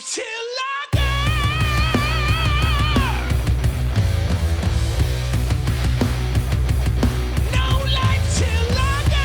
life till lager. No life till lager.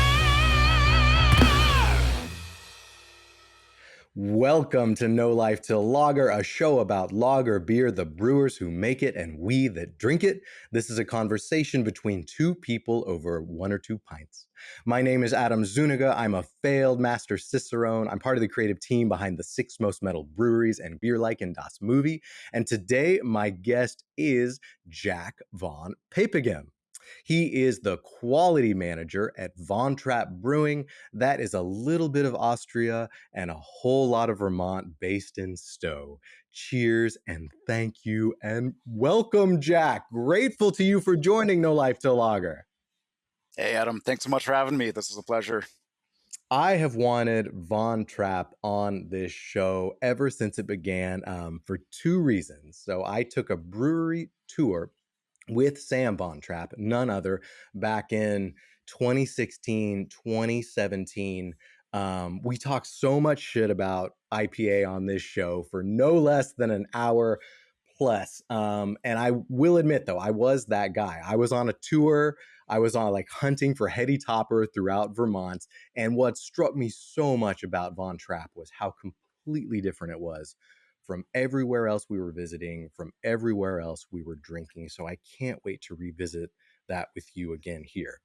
Welcome to No Life Till Lager, a show about lager beer, the brewers who make it, and we that drink it. This is a conversation between two people over one or two pints. My name is Adam Zuniga. I'm a failed master Cicerone. I'm part of the creative team behind the 6 Most Metal Breweries and Beer Like in Das Movie. And today, my guest is Jack Van Paepeghem. He is the quality manager at Trapp Brewing. That is a little bit of Austria and a whole lot of Vermont based in Stowe. Cheers and thank you and welcome, Jack. Grateful to you for joining No Life Till Lager. Hey, Adam. Thanks so much for having me. This is a pleasure. I have wanted Von Trapp on this show ever since it began for 2 reasons. So I took a brewery tour with Sam Von Trapp, none other, back in 2016, 2017. We talked so much shit about IPA on this show for no less than an hour plus. And I will admit, though, I was that guy. I was on a tour. I was on hunting for Heady Topper throughout Vermont. And what struck me so much about Von Trapp was how completely different it was from everywhere else we were visiting, from everywhere else we were drinking. So I can't wait to revisit that with you again here.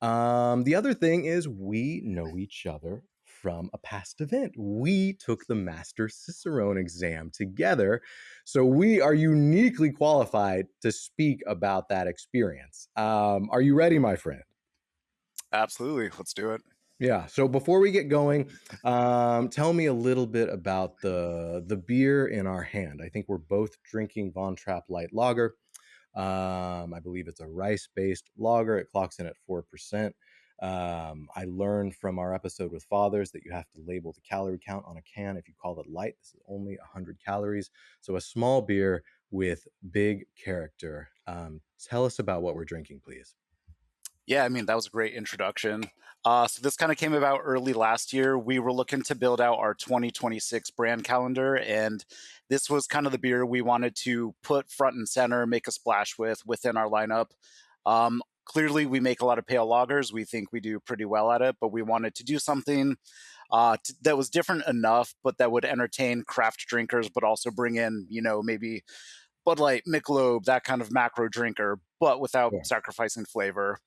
The other thing is we know each other from a past event. We took the Master Cicerone exam together, so we are uniquely qualified to speak about that experience. Are you ready, my friend? Absolutely. Let's do it. Yeah. So before we get going, tell me a little bit about the beer in our hand. I think we're both drinking Von Trapp Light Lager. I believe it's a rice-based lager. It clocks in at 4%. I learned from our episode with Fathers that you have to label the calorie count on a can. If you call it light, this is only 100 calories. So a small beer with big character. Tell us about what we're drinking, please. Yeah, I mean, that was a great introduction. So this kind of came about early last year. We were looking to build out our 2026 brand calendar, and this was kind of the beer we wanted to put front and center, make a splash with within our lineup. Clearly, we make a lot of pale lagers. We think we do pretty well at it, but we wanted to do something that was different enough, but that would entertain craft drinkers, but also bring in, maybe Bud Light, Michelob, that kind of macro drinker, but without sacrificing flavor.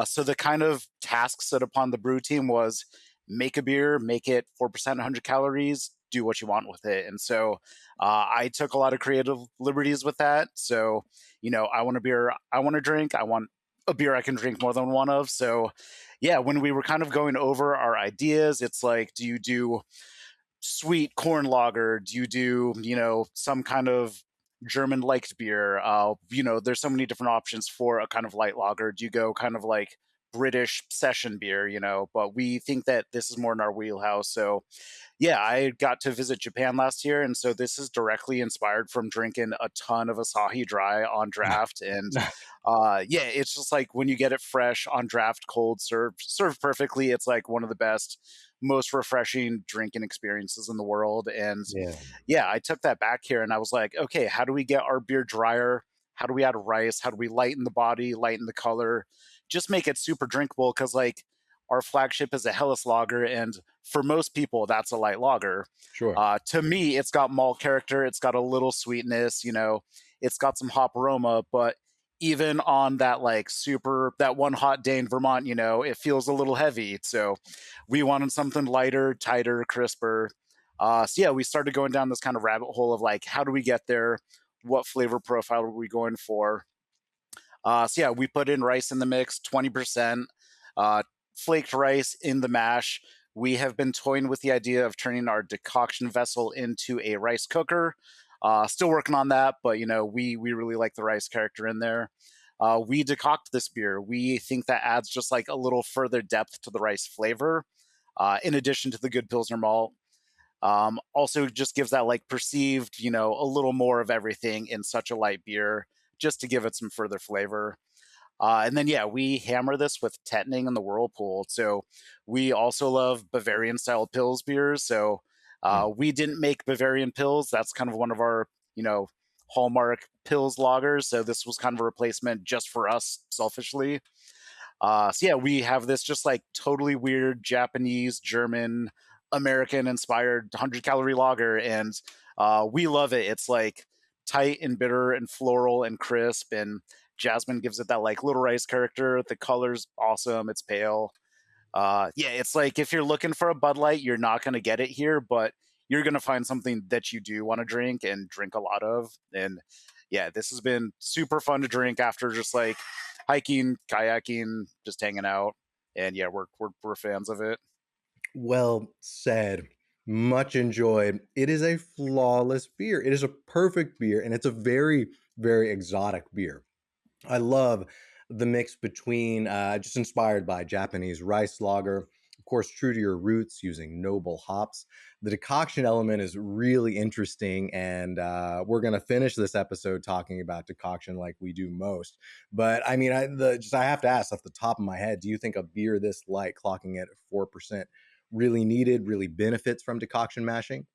So the kind of task set upon the brew team was make a beer, make it 4%, 100 calories, do what you want with it. And so I took a lot of creative liberties with that. So, I want a beer I want to drink. I want a beer I can drink more than one of. So, yeah, when we were kind of going over our ideas, it's like, do you do sweet corn lager? Do you do, some kind of German liked beer? There's so many different options for a kind of light lager. Do you go kind of like British session beer, but we think that this is more in our wheelhouse. So yeah, I got to visit Japan last year. And so this is directly inspired from drinking a ton of Asahi Dry on draft. And yeah, it's just like when you get it fresh on draft, cold, served perfectly, it's like one of the best, most refreshing drinking experiences in the world. And yeah, I took that back here and I was like, okay, how do we get our beer drier? How do we add rice? How do we lighten the body, lighten the color, just make it super drinkable? Because like our flagship is a Helles lager, and for most people, that's a light lager. Sure. To me, it's got malt character. It's got a little sweetness, it's got some hop aroma, but even on that that one hot day in Vermont, it feels a little heavy. So we wanted something lighter, tighter, crisper. So yeah, we started going down this kind of rabbit hole of like, how do we get there? What flavor profile are we going for? So yeah, we put in rice in the mix, 20%, flaked rice in the mash. We have been toying with the idea of turning our decoction vessel into a rice cooker. Still working on that, but we really like the rice character in there. We decoct this beer. We think that adds just like a little further depth to the rice flavor, in addition to the good Pilsner malt. Also just gives that like perceived, a little more of everything in such a light beer, just to give it some further flavor. And then, yeah, we hammer this with Tetning and the Whirlpool. So we also love Bavarian style Pils beers. So We didn't make Bavarian Pills. That's kind of one of our, hallmark Pills lagers. So this was kind of a replacement just for us, selfishly. So yeah, we have this just like totally weird Japanese, German, American inspired 100-calorie lager, and we love it. It's like tight and bitter and floral and crisp, and Jasmine gives it that like little rice character. The color's awesome. It's pale. Yeah, it's like if you're looking for a Bud Light, you're not going to get it here, but you're going to find something that you do want to drink and drink a lot of. And yeah, this has been super fun to drink after just like hiking, kayaking, just hanging out. And yeah, we're fans of it. Well said. Much enjoyed. It is a flawless beer. It is a perfect beer, and it's a very, very exotic beer. I love the mix between just inspired by Japanese rice lager, of course, true to your roots using noble hops. The decoction element is really interesting, and we're going to finish this episode talking about decoction like we do most. But I mean, I have to ask off the top of my head, do you think a beer this light, clocking it at 4%, really needed, really benefits from decoction mashing?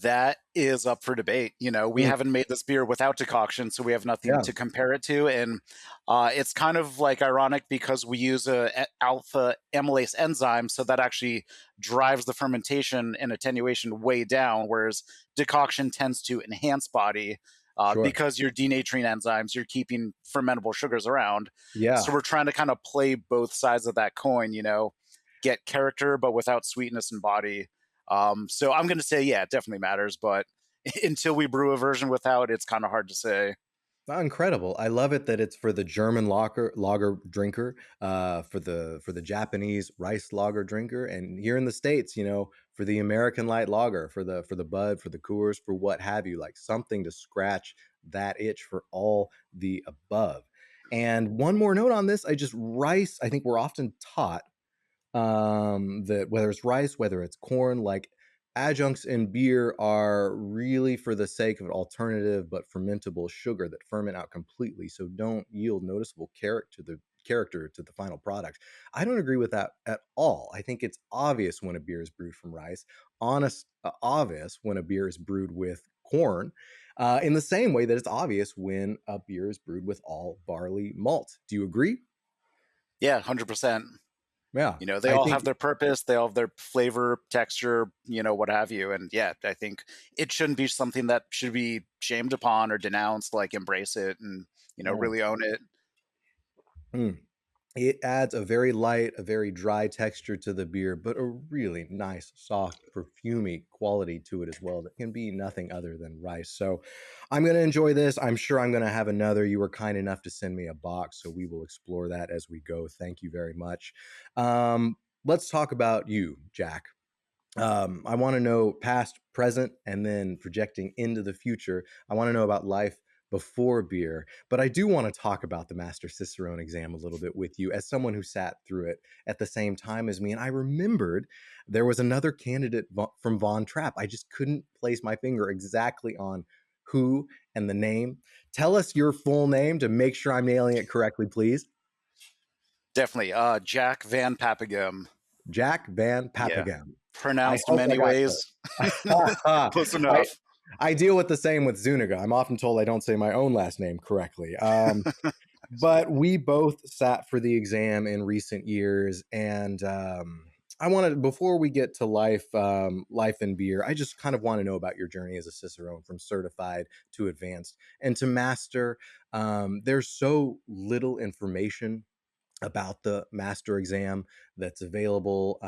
That is up for debate. We Mm, haven't made this beer without decoction, so we have nothing yeah, to compare it to. And it's kind of like ironic because we use a alpha amylase enzyme, so that actually drives the fermentation and attenuation way down, whereas decoction tends to enhance body sure. because you're denaturing enzymes, you're keeping fermentable sugars around. Yeah. So we're trying to kind of play both sides of that coin, get character, but without sweetness and body. So I'm going to say, yeah, it definitely matters. But until we brew a version without, it's kind of hard to say. Oh, incredible! I love it that it's for the German lager drinker, for the Japanese rice lager drinker, and here in the States, for the American light lager, for the Bud, for the Coors, for what have you, like something to scratch that itch for all the above. And one more note on this, rice. I think we're often taught that whether it's rice, whether it's corn, like adjuncts in beer are really for the sake of an alternative but fermentable sugar that ferment out completely, so don't yield noticeable character to the final product. I don't agree with that at all. I think it's obvious when a beer is brewed from rice, obvious when a beer is brewed with corn, in the same way that it's obvious when a beer is brewed with all barley malt. Do you agree? Yeah, 100%. Yeah, They I all think. have their purpose, they all have their flavor, texture, what have you. And yeah, I think it shouldn't be something that should be shamed upon or denounced, like embrace it and, Yeah. really own it. Mm. It adds a very light, a very dry texture to the beer, but a really nice, soft, perfumey quality to it as well that can be nothing other than rice. So I'm going to enjoy this. I'm sure I'm going to have another. You were kind enough to send me a box, so we will explore that as we go. Thank you very much. Let's talk about you, Jack. I want to know past, present, and then projecting into the future. I want to know about life before beer, but I do want to talk about the Master Cicerone exam a little bit with you as someone who sat through it at the same time as me. And I remembered there was another candidate from Von Trapp. I just couldn't place my finger exactly on who and the name. Tell us your full name to make sure I'm nailing it correctly, please. Definitely. Jack Van Paepeghem. Jack Van Yeah. Paepeghem. I Pronounced hope I many got ways. Close I enough. I deal with the same with Zuniga. I'm often told I don't say my own last name correctly. But we both sat for the exam in recent years, and I wanted before we get to life and beer, I just kind of want to know about your journey as a Cicerone from certified to advanced and to master. There's so little information about the master exam that's available,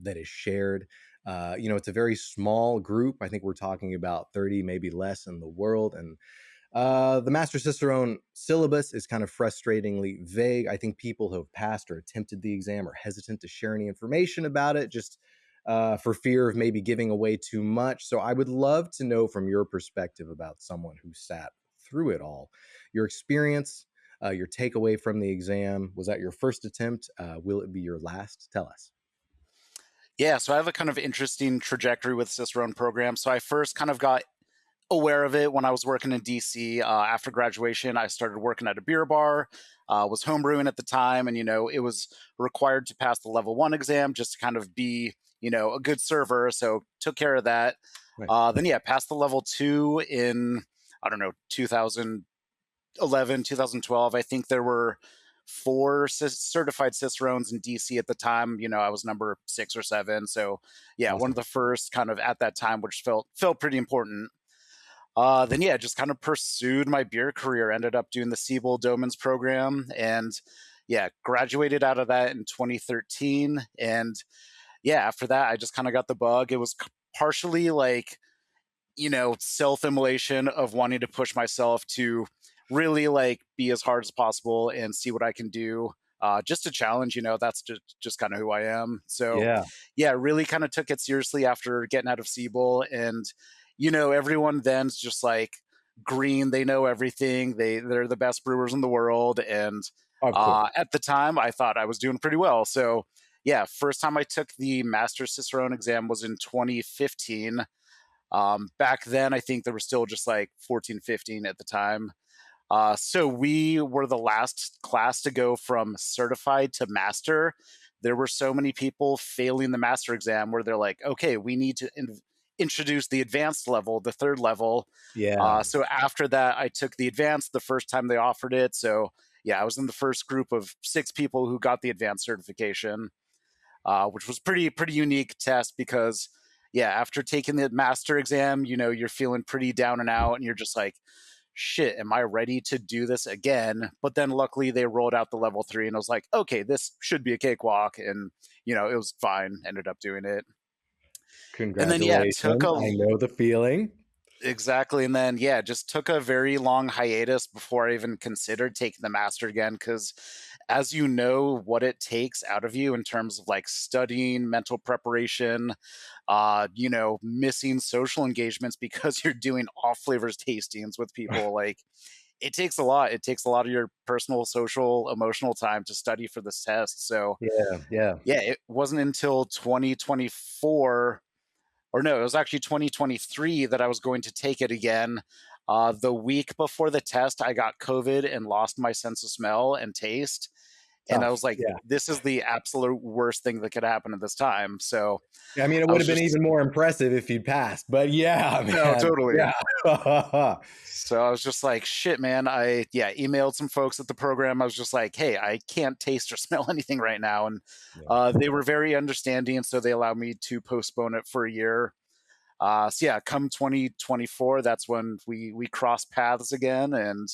that is shared. It's a very small group. I think we're talking about 30, maybe less in the world. And the Master Cicerone syllabus is kind of frustratingly vague. I think people who have passed or attempted the exam are hesitant to share any information about it, just for fear of maybe giving away too much. So I would love to know from your perspective about someone who sat through it all, your experience, your takeaway from the exam. Was that your first attempt? Will it be your last? Tell us. Yeah, so I have a kind of interesting trajectory with Cicerone program. So I first kind of got aware of it when I was working in DC. After graduation, I started working at a beer bar, was homebrewing at the time, and it was required to pass the level 1 exam just to kind of be a good server. So took care of that. Nice. Then yeah, passed the level 2 in, I don't know, 2011, 2012. I think there were four certified Cicerones in DC at the time. I was number 6 or 7. So yeah, one Awesome. of the first kind of at that time, which felt pretty important. Then yeah, just kind of pursued my beer career. Ended up doing the Siebel Doman's program, and yeah, graduated out of that in 2013. And yeah, after that, I just kind of got the bug. It was partially like self-immolation of wanting to push myself to really like be as hard as possible and see what I can do. Just a challenge, that's just kind of who I am. So Yeah. yeah, really kind of took it seriously after getting out of Siebel. And everyone then's just like green. They know everything. They're the best brewers in the world. And Of course. at the time, I thought I was doing pretty well. So yeah, first time I took the Master Cicerone exam was in 2015. Back then, I think there were still just like 14, 15 at the time. So we were the last class to go from certified to master. There were so many people failing the master exam where they're like, okay, we need to introduce the advanced level, the third level. Yeah. So after that, I took the advanced the first time they offered it. So yeah, I was in the first group of 6 people who got the advanced certification, which was pretty unique test because yeah, after taking the master exam, you're feeling pretty down and out, and you're just like, shit, am I ready to do this again? But then luckily they rolled out the level 3, and I was like, okay, this should be a cakewalk, and it was fine. Ended up doing it, and then yeah, took Congratulations. a I know the feeling. exactly, and then yeah, just took a very long hiatus before I even considered taking the master again because as what it takes out of you in terms of like studying, mental preparation, missing social engagements because you're doing off flavors tastings with people. Like it takes a lot. It takes a lot of your personal, social, emotional time to study for this test. So Yeah. Yeah. yeah, it wasn't until 2024, or no, it was actually 2023 that I was going to take it again. The week before the test, I got COVID and lost my sense of smell and taste. And I Tough. was like, Yeah. this is the absolute worst thing that could happen at this time. So I mean, it I would was have been just, even more impressive if you'd passed, but yeah, no, man. totally. Yeah. So I was just like, shit, man. I emailed some folks at the program. I was just like, hey, I can't taste or smell anything right now. And Yeah. they were very understanding. So they allowed me to postpone it for a year. So yeah, come 2024, that's when we crossed paths again. And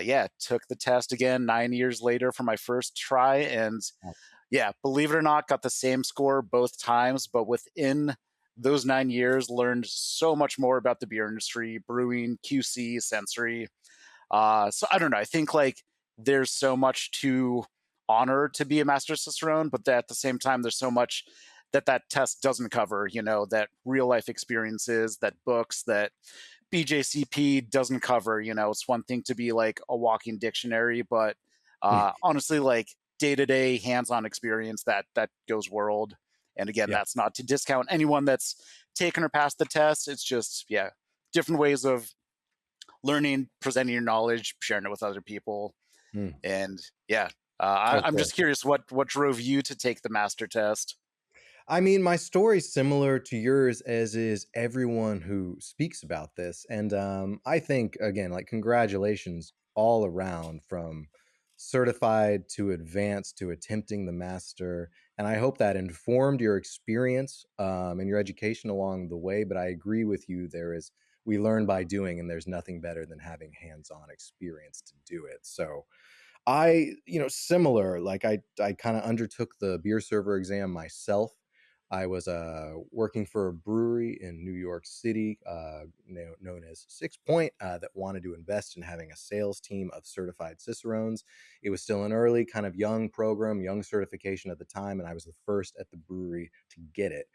yeah, took the test again 9 years later for my first try. And yeah, believe it or not, got the same score both times, but within those 9 years, learned so much more about the beer industry, brewing, QC, sensory. So I don't know. I think like there's so much to honor to be a master cicerone, but at the same time, there's so much that test doesn't cover. That real life experiences, that books, that BJCP doesn't cover. It's one thing to be like a walking dictionary, but honestly, like day to day hands on experience that goes world. And again, Yeah. that's not to discount anyone that's taken or passed the test. It's just yeah, different ways of learning, presenting your knowledge, sharing it with other people, Mm. and yeah. Of I'm course. just curious what drove you to take the master test. I mean, my story's similar to yours, as is everyone who speaks about this. And I think, again, like, congratulations all around from certified to advanced to attempting the master. And I hope that informed your experience and your education along the way. But I agree with you. We learn by doing, and there's nothing better than having hands on experience to do it. So, similar, like I kind of undertook the beer server exam myself. I was working for a brewery in New York City, known as Six Point, that wanted to invest in having a sales team of certified Cicerones. It was still an early, kind of young program, young certification at the time, and I was the first at the brewery to get it,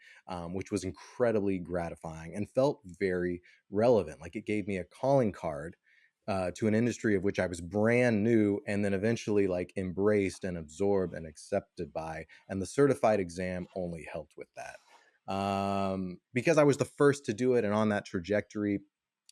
which was incredibly gratifying and felt very relevant. Like it gave me a calling card to an industry of which I was brand new, and then eventually like embraced and absorbed and accepted by. And the certified exam only helped with that because I was the first to do it. And on that trajectory,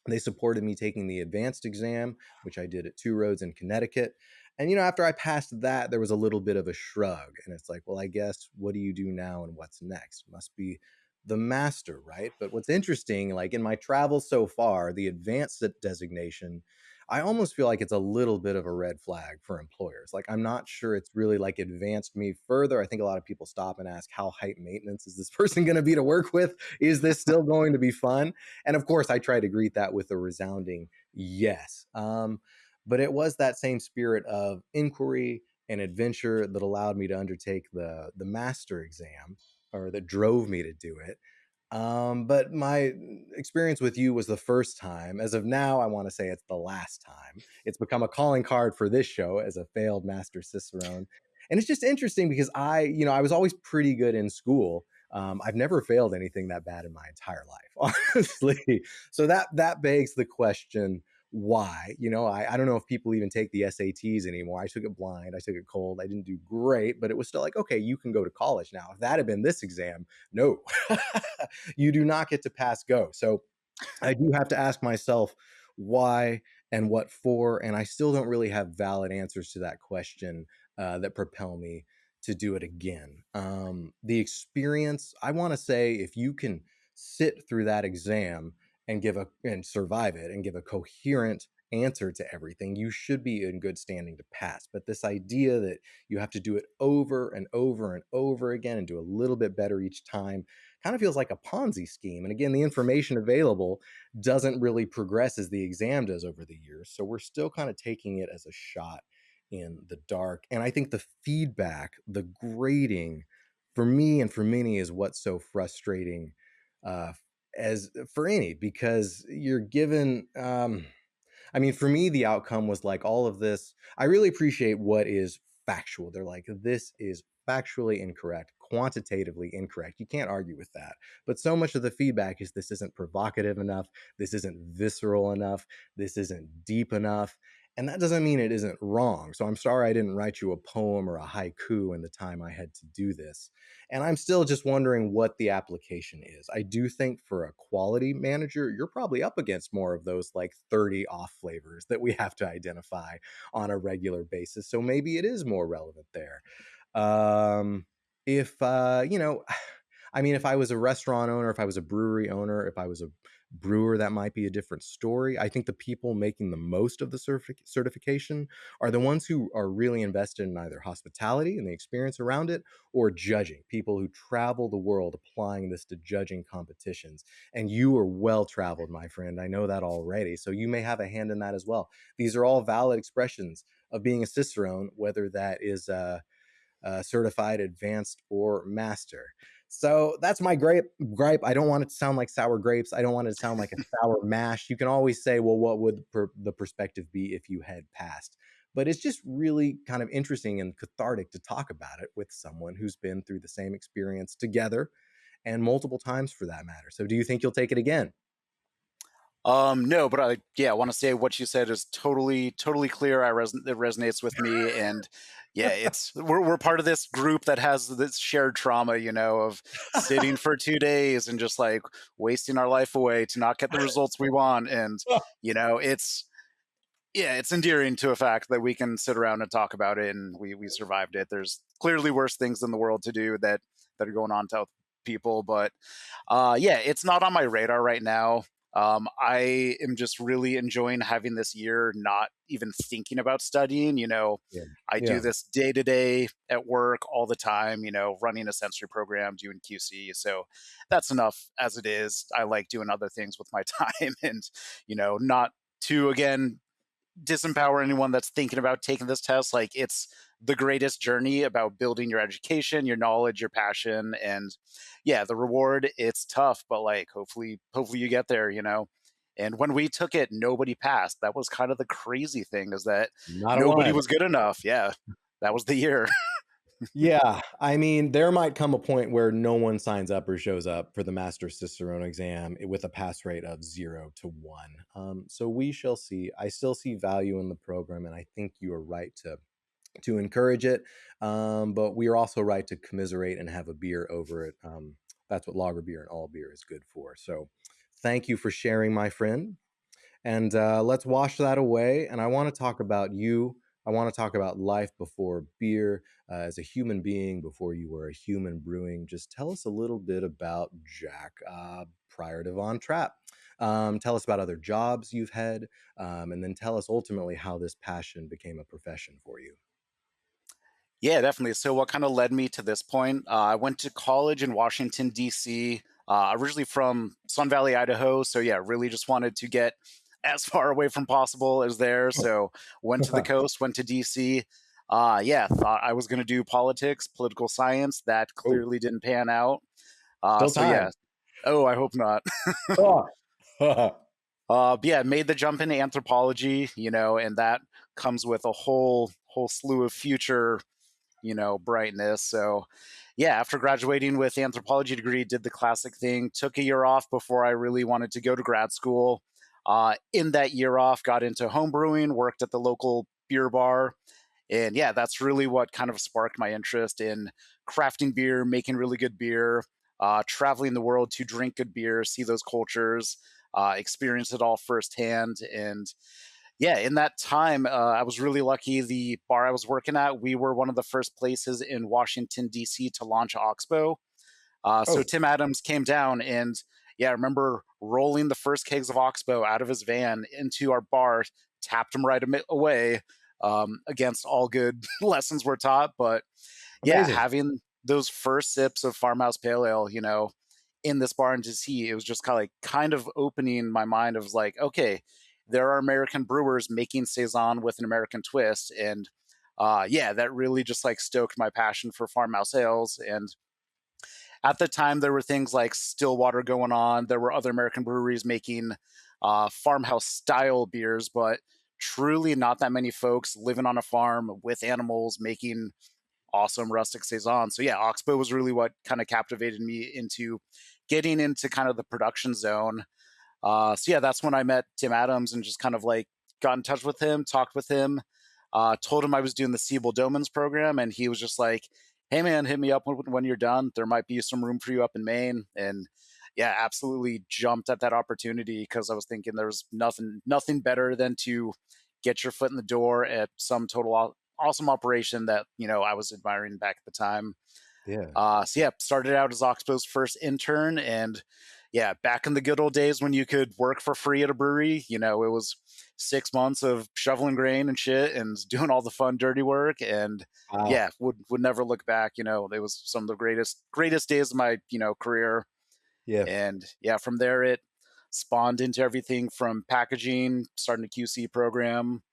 they supported me taking the advanced exam, which I did at Two Roads in Connecticut. And, after I passed that, there was a little bit of a shrug. And it's like, well, I guess what do you do now and what's next? Must be the master, right? But what's interesting, like in my travels so far, the advanced designation, I almost feel like it's a little bit of a red flag for employers. Like, I'm not sure it's really like advanced me further. I think a lot of people stop and ask, how high maintenance is this person going to be to work with? Is this still going to be fun? And of course, I try to greet that with a resounding yes. But it was that same spirit of inquiry and adventure that allowed me to undertake the master exam, or that drove me to do it. But my experience with you was the first time. As of now, I want to say it's the last time. It's become a calling card for this show as a failed master Cicerone. And it's just interesting because I was always pretty good in school. I've never failed anything that bad in my entire life, honestly. So that begs the question, why? I don't know if people even take the SATs anymore. I took it blind. I took it cold. I didn't do great, but it was still like, okay, you can go to college now. If that had been this exam, no, you do not get to pass go. So I do have to ask myself why and what for, and I still don't really have valid answers to that question that propel me to do it again. The experience, I want to say, if you can sit through that exam and survive it and give a coherent answer to everything, you should be in good standing to pass. But this idea that you have to do it over and over and over again and do a little bit better each time kind of feels like a Ponzi scheme. And again, the information available doesn't really progress as the exam does over the years. So we're still kind of taking it as a shot in the dark. And I think the feedback, the grading, for me and for many, is what's so frustrating, uh, as for any, because you're given. For me, the outcome was like all of this. I really appreciate what is factual. They're like, this is factually incorrect, quantitatively incorrect. You can't argue with that. But so much of the feedback is, this isn't provocative enough. This isn't visceral enough. This isn't deep enough. And that doesn't mean it isn't wrong. So I'm sorry I didn't write you a poem or a haiku in the time I had to do this. And I'm still just wondering what the application is. I do think for a quality manager, you're probably up against more of those like 30 off flavors that we have to identify on a regular basis. So maybe it is more relevant there. If if I was a restaurant owner, if I was a brewery owner, if I was a brewer, that might be a different story. I think the people making the most of the certification are the ones who are really invested in either hospitality and the experience around it, or judging, people who travel the world applying this to judging competitions. And you are well traveled, my friend. I know that already. So you may have a hand in that as well. These are all valid expressions of being a Cicerone, whether that is certified, advanced, or master. So that's my gripe. I don't want it to sound like sour grapes. I don't want it to sound like a sour mash. You can always say, well, what would the perspective be if you had passed? But it's just really kind of interesting and cathartic to talk about it with someone who's been through the same experience together, and multiple times for that matter. So do you think you'll take it again? No, but I want to say what you said is totally clear. It resonates with me, and yeah, it's we're part of this group that has this shared trauma, of sitting for 2 days and just like wasting our life away to not get the results we want, and it's it's endearing to a fact that we can sit around and talk about it, and we survived it. There's clearly worse things in the world to do that are going on to people, but it's not on my radar right now. I am just really enjoying having this year, not even thinking about studying. Yeah. I do this day to day at work all the time, running a sensory program, doing QC. So that's enough as it is. I like doing other things with my time and, not to, again, disempower anyone that's thinking about taking this test. Like, it's the greatest journey about building your education, your knowledge, your passion, and the reward, it's tough, but like hopefully you get there. And when we took it, nobody passed. That was kind of the crazy thing, is that Not a nobody line. was good enough. Yeah, that was the year. Yeah, there might come a point where no one signs up or shows up for the Master Cicerone exam with a pass rate of 0 to 1. So we shall see. I still see value in the program, and I think you are right to encourage it. But we are also right to commiserate and have a beer over it. That's what lager beer and all beer is good for. So thank you for sharing, my friend. And let's wash that away. And I want to talk about you, I want to talk about life before beer, as a human being before you were a human brewing. Just tell us a little bit about Jack prior to Von Trapp. Tell us about other jobs you've had, and then tell us ultimately how this passion became a profession for you. Yeah, definitely. So, what kind of led me to this point? I went to college in Washington, D.C., originally from Sun Valley, Idaho. So, yeah, really just wanted to get as far away from possible as there. So, went to the coast, went to D.C. Yeah, thought I was going to do politics, political science. That Oh, clearly didn't pan out. still So, yeah. time. Oh, I hope not. Oh. But yeah, made the jump into anthropology, and that comes with a whole slew of future brightness. So, yeah, after graduating with the anthropology degree, did the classic thing, took a year off before I really wanted to go to grad school. In that year off, got into home brewing, worked at the local beer bar. And yeah, that's really what kind of sparked my interest in crafting beer, making really good beer, traveling the world to drink good beer, see those cultures, experience it all firsthand. And yeah, in that time, I was really lucky. The bar I was working at, we were one of the first places in Washington, D.C. to launch Oxbow. So Oh, Tim Adams came down and, yeah, I remember rolling the first kegs of Oxbow out of his van into our bar, tapped him right away, against all good lessons were taught. But yeah, amazing. having those first sips of Farmhouse Pale Ale, in this bar in DC, it was just kind of opening my mind of like, okay, there are American brewers making saison with an American twist, and yeah, that really just like stoked my passion for farmhouse ales. And at the time, there were things like Stillwater going on. There were other American breweries making farmhouse style beers, but truly not that many folks living on a farm with animals making awesome rustic saison. So yeah, Oxbow was really what kind of captivated me into getting into kind of the production zone. So yeah, that's when I met Tim Adams and just kind of like got in touch with him, talked with him, told him I was doing the Siebel Domans program, and he was just like, "Hey man, hit me up when you're done. There might be some room for you up in Maine." And yeah, absolutely jumped at that opportunity because I was thinking there was nothing better than to get your foot in the door at some awesome operation that I was admiring back at the time. Yeah. So yeah, started out as Oxbow's first intern, and yeah, back in the good old days when you could work for free at a brewery, it was 6 months of shoveling grain and shit and doing all the fun dirty work, and Wow. yeah, would never look back. It was some of the greatest days of my career, Yeah. and yeah, from there it spawned into everything from packaging, starting a QC program,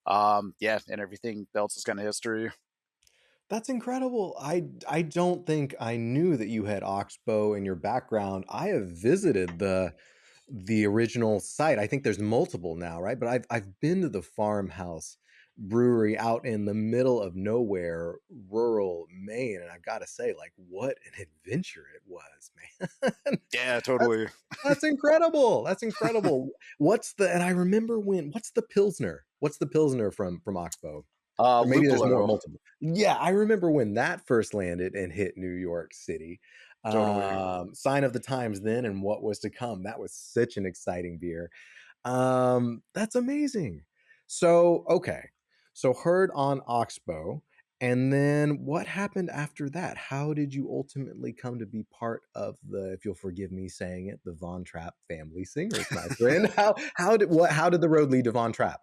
yeah, and everything else is kind of history. That's incredible. I don't think I knew that you had Oxbow in your background. I have visited the original site. I think there's multiple now, right? But I've been to the farmhouse brewery out in the middle of nowhere, rural Maine, and I've got to say, like, what an adventure it was, man. Yeah, That's totally. that's incredible. That's incredible. And I remember what's the Pilsner? What's the Pilsner from Oxbow? Or maybe there's Lupolo, multiple. Yeah, I remember when that first landed and hit New York City. totally. Sign of the times then and what was to come. That was such an exciting beer. That's amazing. So, okay. So heard on Oxbow, and then what happened after that? How did you ultimately come to be part of the, if you'll forgive me saying it, the Von Trapp family singers, my friend? How did the road lead to Von Trapp?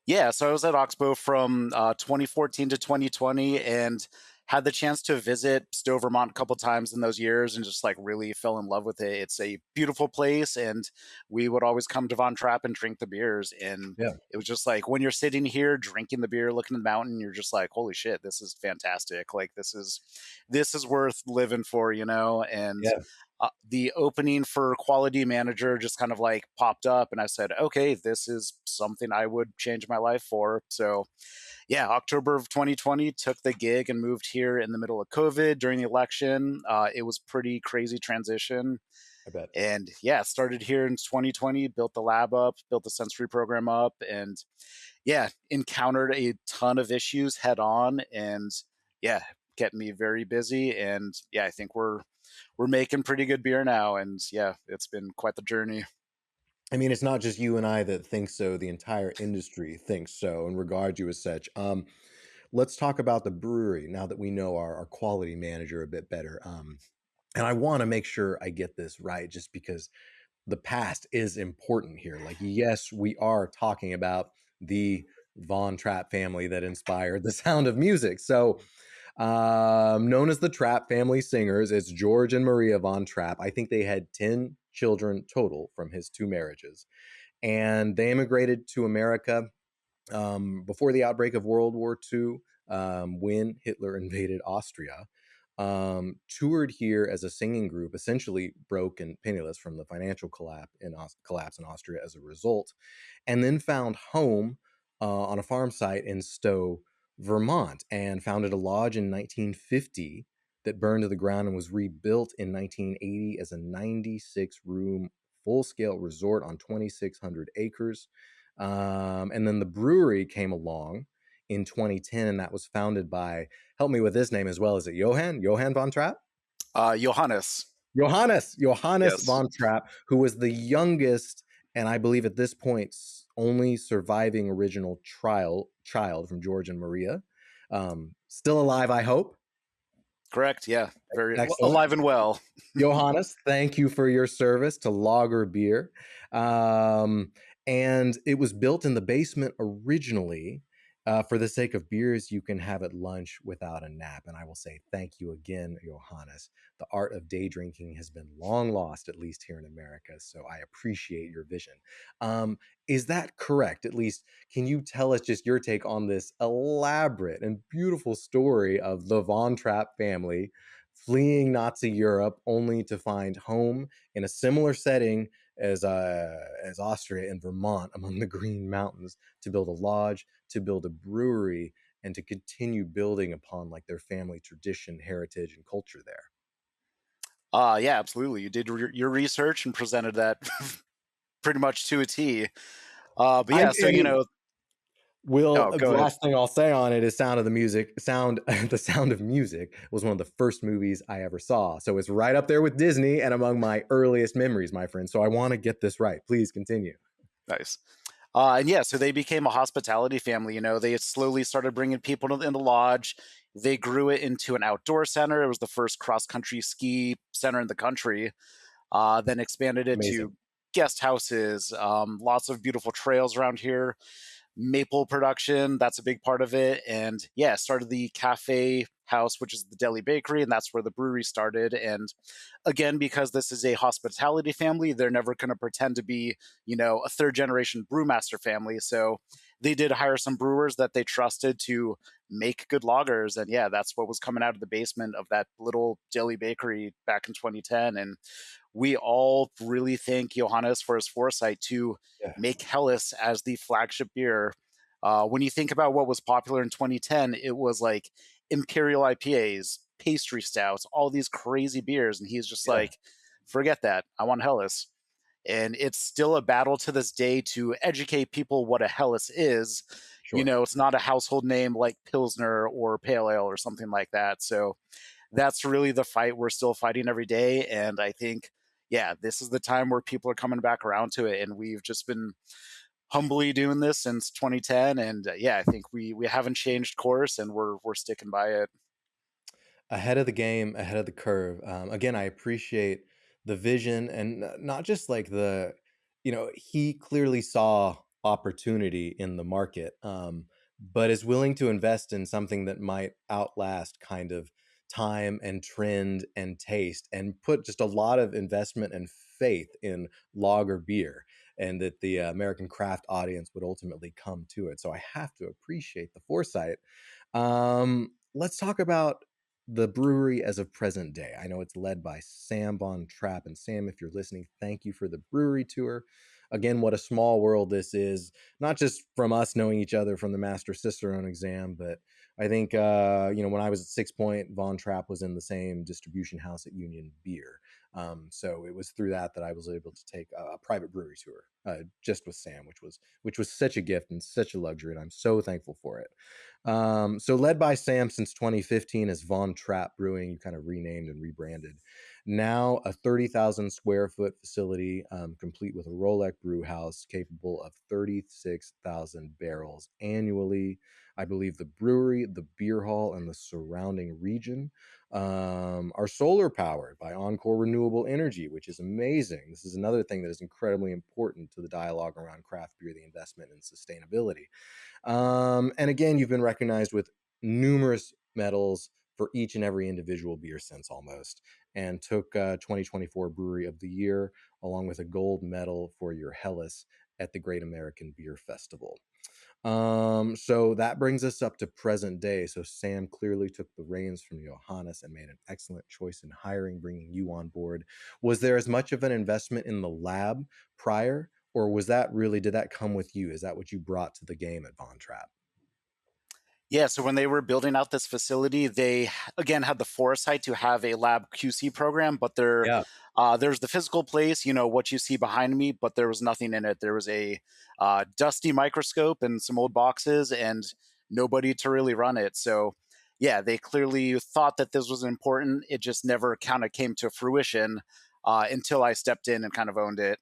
Yeah, so I was at Oxbow from 2014 to 2020 and had the chance to visit Stowe, Vermont a couple times in those years and just like really fell in love with it. It's a beautiful place, and we would always come to Von Trapp and drink the beers. And Yeah. it was just like when you're sitting here drinking the beer, looking at the mountain, you're just like, holy shit, this is fantastic. Like this is worth living for. And Yeah. the opening for quality manager just kind of like popped up, and I said, okay, this is something I would change my life for. So yeah, October of 2020, took the gig and moved here in the middle of COVID during the election. It was pretty crazy transition. I bet. And yeah, started here in 2020, built the lab up, built the sensory program up, and yeah, encountered a ton of issues head on, and yeah, kept me very busy. And yeah, I think we're making pretty good beer now, and yeah, it's been quite the journey. I mean, it's not just you and I that think so. The entire industry thinks so and regards you as such. Let's talk about the brewery now that we know our quality manager a bit better. And I want to make sure I get this right just because the past is important here. Like, yes, we are talking about the Von Trapp family that inspired the sound of music. So, known as the Trapp family singers, it's George and Maria Von Trapp. I think they had 10 children total from his 2 marriages. And they immigrated to America before the outbreak of World War II, when Hitler invaded Austria. Toured here as a singing group, essentially broke and penniless from the financial collapse in Austria as a result, and then found home on a farm site in Stowe, Vermont, and founded a lodge in 1950 that burned to the ground and was rebuilt in 1980 as a 96-room full-scale resort on 2,600 acres. And then the brewery came along in 2010, and that was founded by, help me with this name as well, is it Johann Von Trapp? Johannes. Johannes Yes. Von Trapp, who was the youngest, and I believe at this point only surviving original child from George and Maria. Still alive, I hope. Correct. Yeah. Very Excellent. alive and well. Johannes, thank you for your service to lager beer. And it was built in the basement originally. For the sake of beers, you can have at lunch without a nap. And I will say thank you again, Johannes. The art of day drinking has been long lost, at least here in America. So I appreciate your vision. Is that correct? At least, can you tell us just your take on this elaborate and beautiful story of the Von Trapp family fleeing Nazi Europe only to find home in a similar setting as Austria and Vermont among the Green Mountains to build a lodge, to build a brewery, and to continue building upon like their family tradition, heritage, and culture there? Yeah, absolutely. You did your research and presented that pretty much to a T. But yeah, so Will, go the ahead. last thing I'll say on it is Sound of the Music. The Sound of Music was one of the first movies I ever saw. So it's right up there with Disney and among my earliest memories, my friend. So I want to get this right. Please continue. Nice. And yeah, so they became a hospitality family. They slowly started bringing people in the lodge. They grew it into an outdoor center. It was the first cross-country ski center in the country. Then expanded it Amazing. to guest houses, lots of beautiful trails around here, maple production, that's a big part of it. And yeah, started the cafe house, which is the deli bakery, and that's where the brewery started. And again, because this is a hospitality family, they're never going to pretend to be, a third generation brewmaster family. So they did hire some brewers that they trusted to make good lagers. And yeah, that's what was coming out of the basement of that little deli bakery back in 2010. And we all really thank Johannes for his foresight to make Helles as the flagship beer. When you think about what was popular in 2010, it was like Imperial IPAs, pastry stouts, all these crazy beers. And he's just like, forget that. I want Helles. And it's still a battle to this day to educate people what a Helles is. Sure. It's not a household name like Pilsner or Pale Ale or something like that. So that's really the fight we're still fighting every day. And I think, yeah, this is the time where people are coming back around to it. And we've just been humbly doing this since 2010. And yeah, I think we haven't changed course, and we're sticking by it. Ahead of the game, ahead of the curve. Again, I appreciate the vision and not just like he clearly saw opportunity in the market, but is willing to invest in something that might outlast kind of time and trend and taste and put just a lot of investment and faith in lager beer and that the American craft audience would ultimately come to it. So I have to appreciate the foresight. Let's talk about the brewery as of present day. I know it's led by Sam Von Trapp. And Sam, if you're listening, thank you for the brewery tour. Again, what a small world this is, not just from us knowing each other from the Master Cicerone exam, but I think, when I was at 6 Point, Von Trapp was in the same distribution house at Union Beer. So it was through that I was able to take a private brewery tour just with Sam, which was such a gift and such a luxury, and I'm so thankful for it. So led by Sam since 2015 as Von Trapp Brewing, you kind of renamed and rebranded. Now a 30,000 square foot facility, complete with a Rolex brew house capable of 36,000 barrels annually. I believe the brewery, the beer hall, and the surrounding region are solar powered by Encore Renewable Energy, which is amazing. This is another thing that is incredibly important to the dialogue around craft beer, the investment in sustainability. And again, you've been recognized with numerous medals for each and every individual beer since almost, and took 2024 Brewery of the Year along with a gold medal for your Hellas at the Great American Beer Festival. So that brings us up to present day. So Sam clearly took the reins from Johannes and made an excellent choice in hiring, bringing you on board. Was there as much of an investment in the lab prior, or was that really, did that come with you? Is that what you brought to the game at Von Trapp? Yeah, so when they were building out this facility, they again had the foresight to have a lab QC program, but Yeah. there's the physical place, what you see behind me, but there was nothing in it. There was a dusty microscope and some old boxes, and nobody to really run it. So, yeah, they clearly thought that this was important. It just never kind of came to fruition until I stepped in and kind of owned it.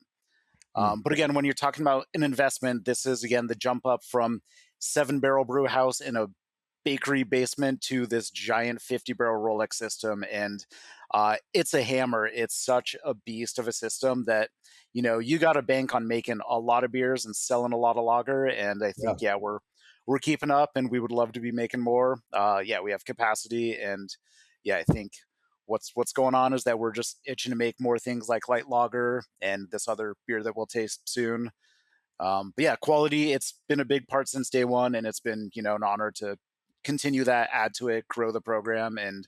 Mm. But again, when you're talking about an investment, this is again the jump up from 7 barrel brew house in a bakery basement to this giant 50 barrel Rolex system. And it's a hammer. It's such a beast of a system that, you got to bank on making a lot of beers and selling a lot of lager. And I Yeah. think, yeah, we're keeping up and we would love to be making more. Yeah, we have capacity. And yeah, I think what's going on is that we're just itching to make more things like light lager and this other beer that we'll taste soon. But yeah, quality, it's been a big part since day one, and it's been, an honor to continue that, add to it, grow the program, and,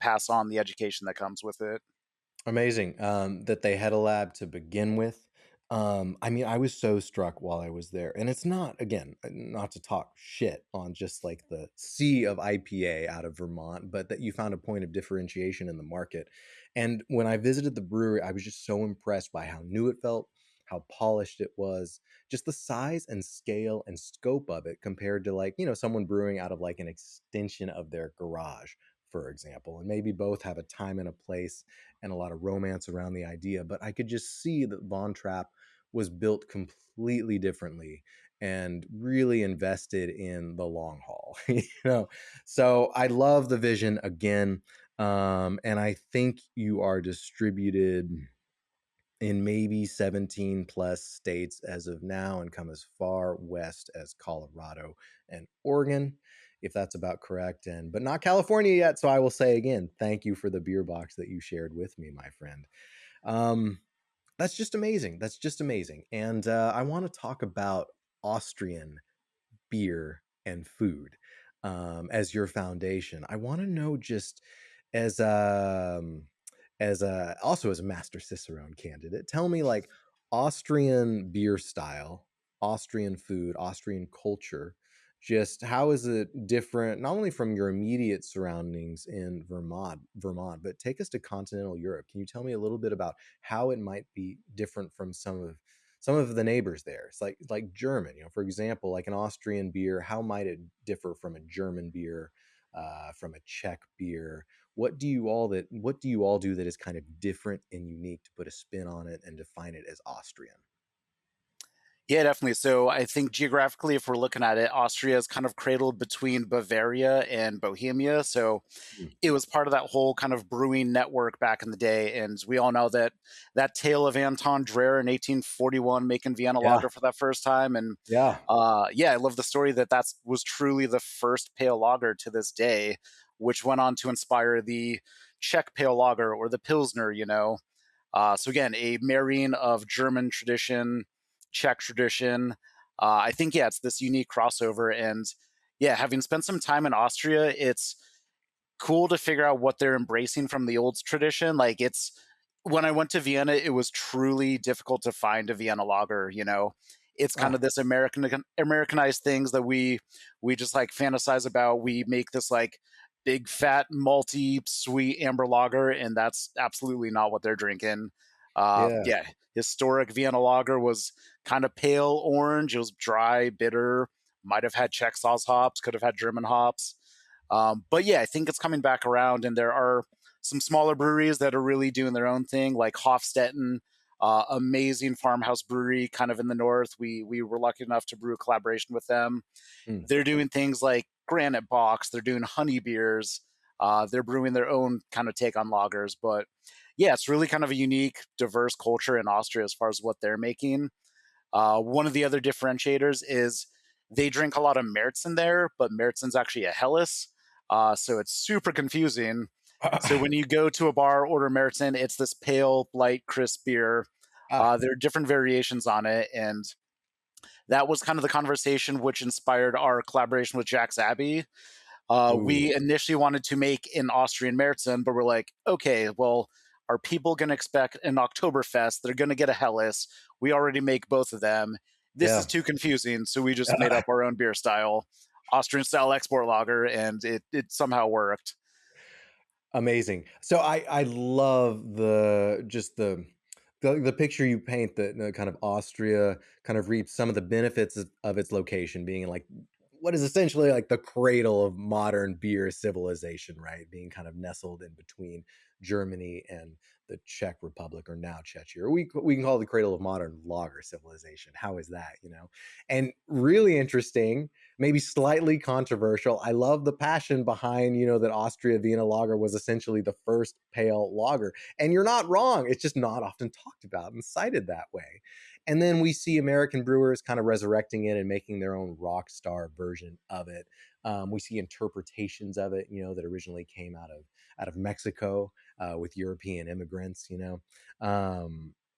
pass on the education that comes with it. Amazing that they had a lab to begin with. I mean, I was so struck while I was there, and it's not, again, not to talk shit on just like the sea of IPA out of Vermont, but that you found a point of differentiation in the market. And when I visited the brewery, I was just so impressed by how new it felt, how polished it was, just the size and scale and scope of it compared to like, someone brewing out of like an extension of their garage, for example. And maybe both have a time and a place and a lot of romance around the idea, but I could just see that Von Trapp was built completely differently and really invested in the long haul. So I love the vision again. And I think you are distributed in maybe 17 plus states as of now and come as far west as Colorado and Oregon, if that's about correct, and but not California yet. So I will say again, thank you for the beer box that you shared with me, my friend. um that's just amazing. That's just amazing. And I want to talk about Austrian beer and food as your foundation. I want to know, just as also as a master Cicerone candidate, tell me, like, Austrian beer style, Austrian food, Austrian culture, just how is it different not only from your immediate surroundings in Vermont, but take us to continental Europe. Can you tell me a little bit about how it might be different from some of the neighbors there? It's like German, for example, like an Austrian beer, how might it differ from a German beer, from a Czech beer? What do you all do that is kind of different and unique to put a spin on it and define it as Austrian? Yeah, definitely. So I think geographically, if we're looking at it, Austria is kind of cradled between Bavaria and Bohemia. So Mm. it was part of that whole kind of brewing network back in the day. And we all know that tale of Anton Dreher in 1841 making Vienna Yeah, lager for that first time. And yeah, yeah, I love the story that was truly the first pale lager to this day, which went on to inspire the Czech pale lager or the Pilsner. So again, a marrying of German tradition, Czech tradition. I think, yeah, it's this unique crossover. And yeah, having spent some time in Austria, it's cool to figure out what they're embracing from the old tradition. Like, it's when I went to Vienna, it was truly difficult to find a Vienna lager. It's kind ah, of this Americanized things that we just like fantasize about. We make this like big fat malty sweet amber lager, and that's absolutely not what they're drinking. yeah, Yeah, historic Vienna lager was kind of pale orange. It was dry, bitter. Might have had Czech sauce hops. Could have had German hops. But yeah, I think it's coming back around, and there are some smaller breweries that are really doing their own thing, like Hofstetten, amazing farmhouse brewery, kind of in the north. We were lucky enough to brew a collaboration with them. Mm. They're doing things like Granite Box. They're doing honey beers. They're brewing their own kind of take on lagers. But yeah, it's really kind of a unique, diverse culture in Austria as far as what they're making. One of the other differentiators is they drink a lot of Märzen there, but Märzen's actually a Helles. So it's super confusing. So when you go to a bar, order Märzen, it's this pale, light, crisp beer. Ah, There are different variations on it. And that was kind of the conversation which inspired our collaboration with Jack's Abbey. ooh, We initially wanted to make an Austrian Märzen, but we're like, okay, well, are people going to expect an Oktoberfest? They're going to get a Helles. We already make both of them. This is yeah. too confusing. So we just made up our own beer style, Austrian style export lager, and it somehow worked. Amazing. So I love the picture you paint that kind of Austria kind of reaps some of the benefits of its location being like what is essentially like the cradle of modern beer civilization, right? Being kind of nestled in between Germany and the Czech Republic, or now Czechia. Or we can call it the cradle of modern lager civilization. How is that, you know? And really interesting, maybe slightly controversial. I love the passion behind, you know, that Austria Vienna lager was essentially the first pale lager. And you're not wrong. It's just not often talked about and cited that way. And then we see American brewers kind of resurrecting it and making their own rock star version of it. We see interpretations of it, you know, that originally came out of Mexico with European immigrants. You know,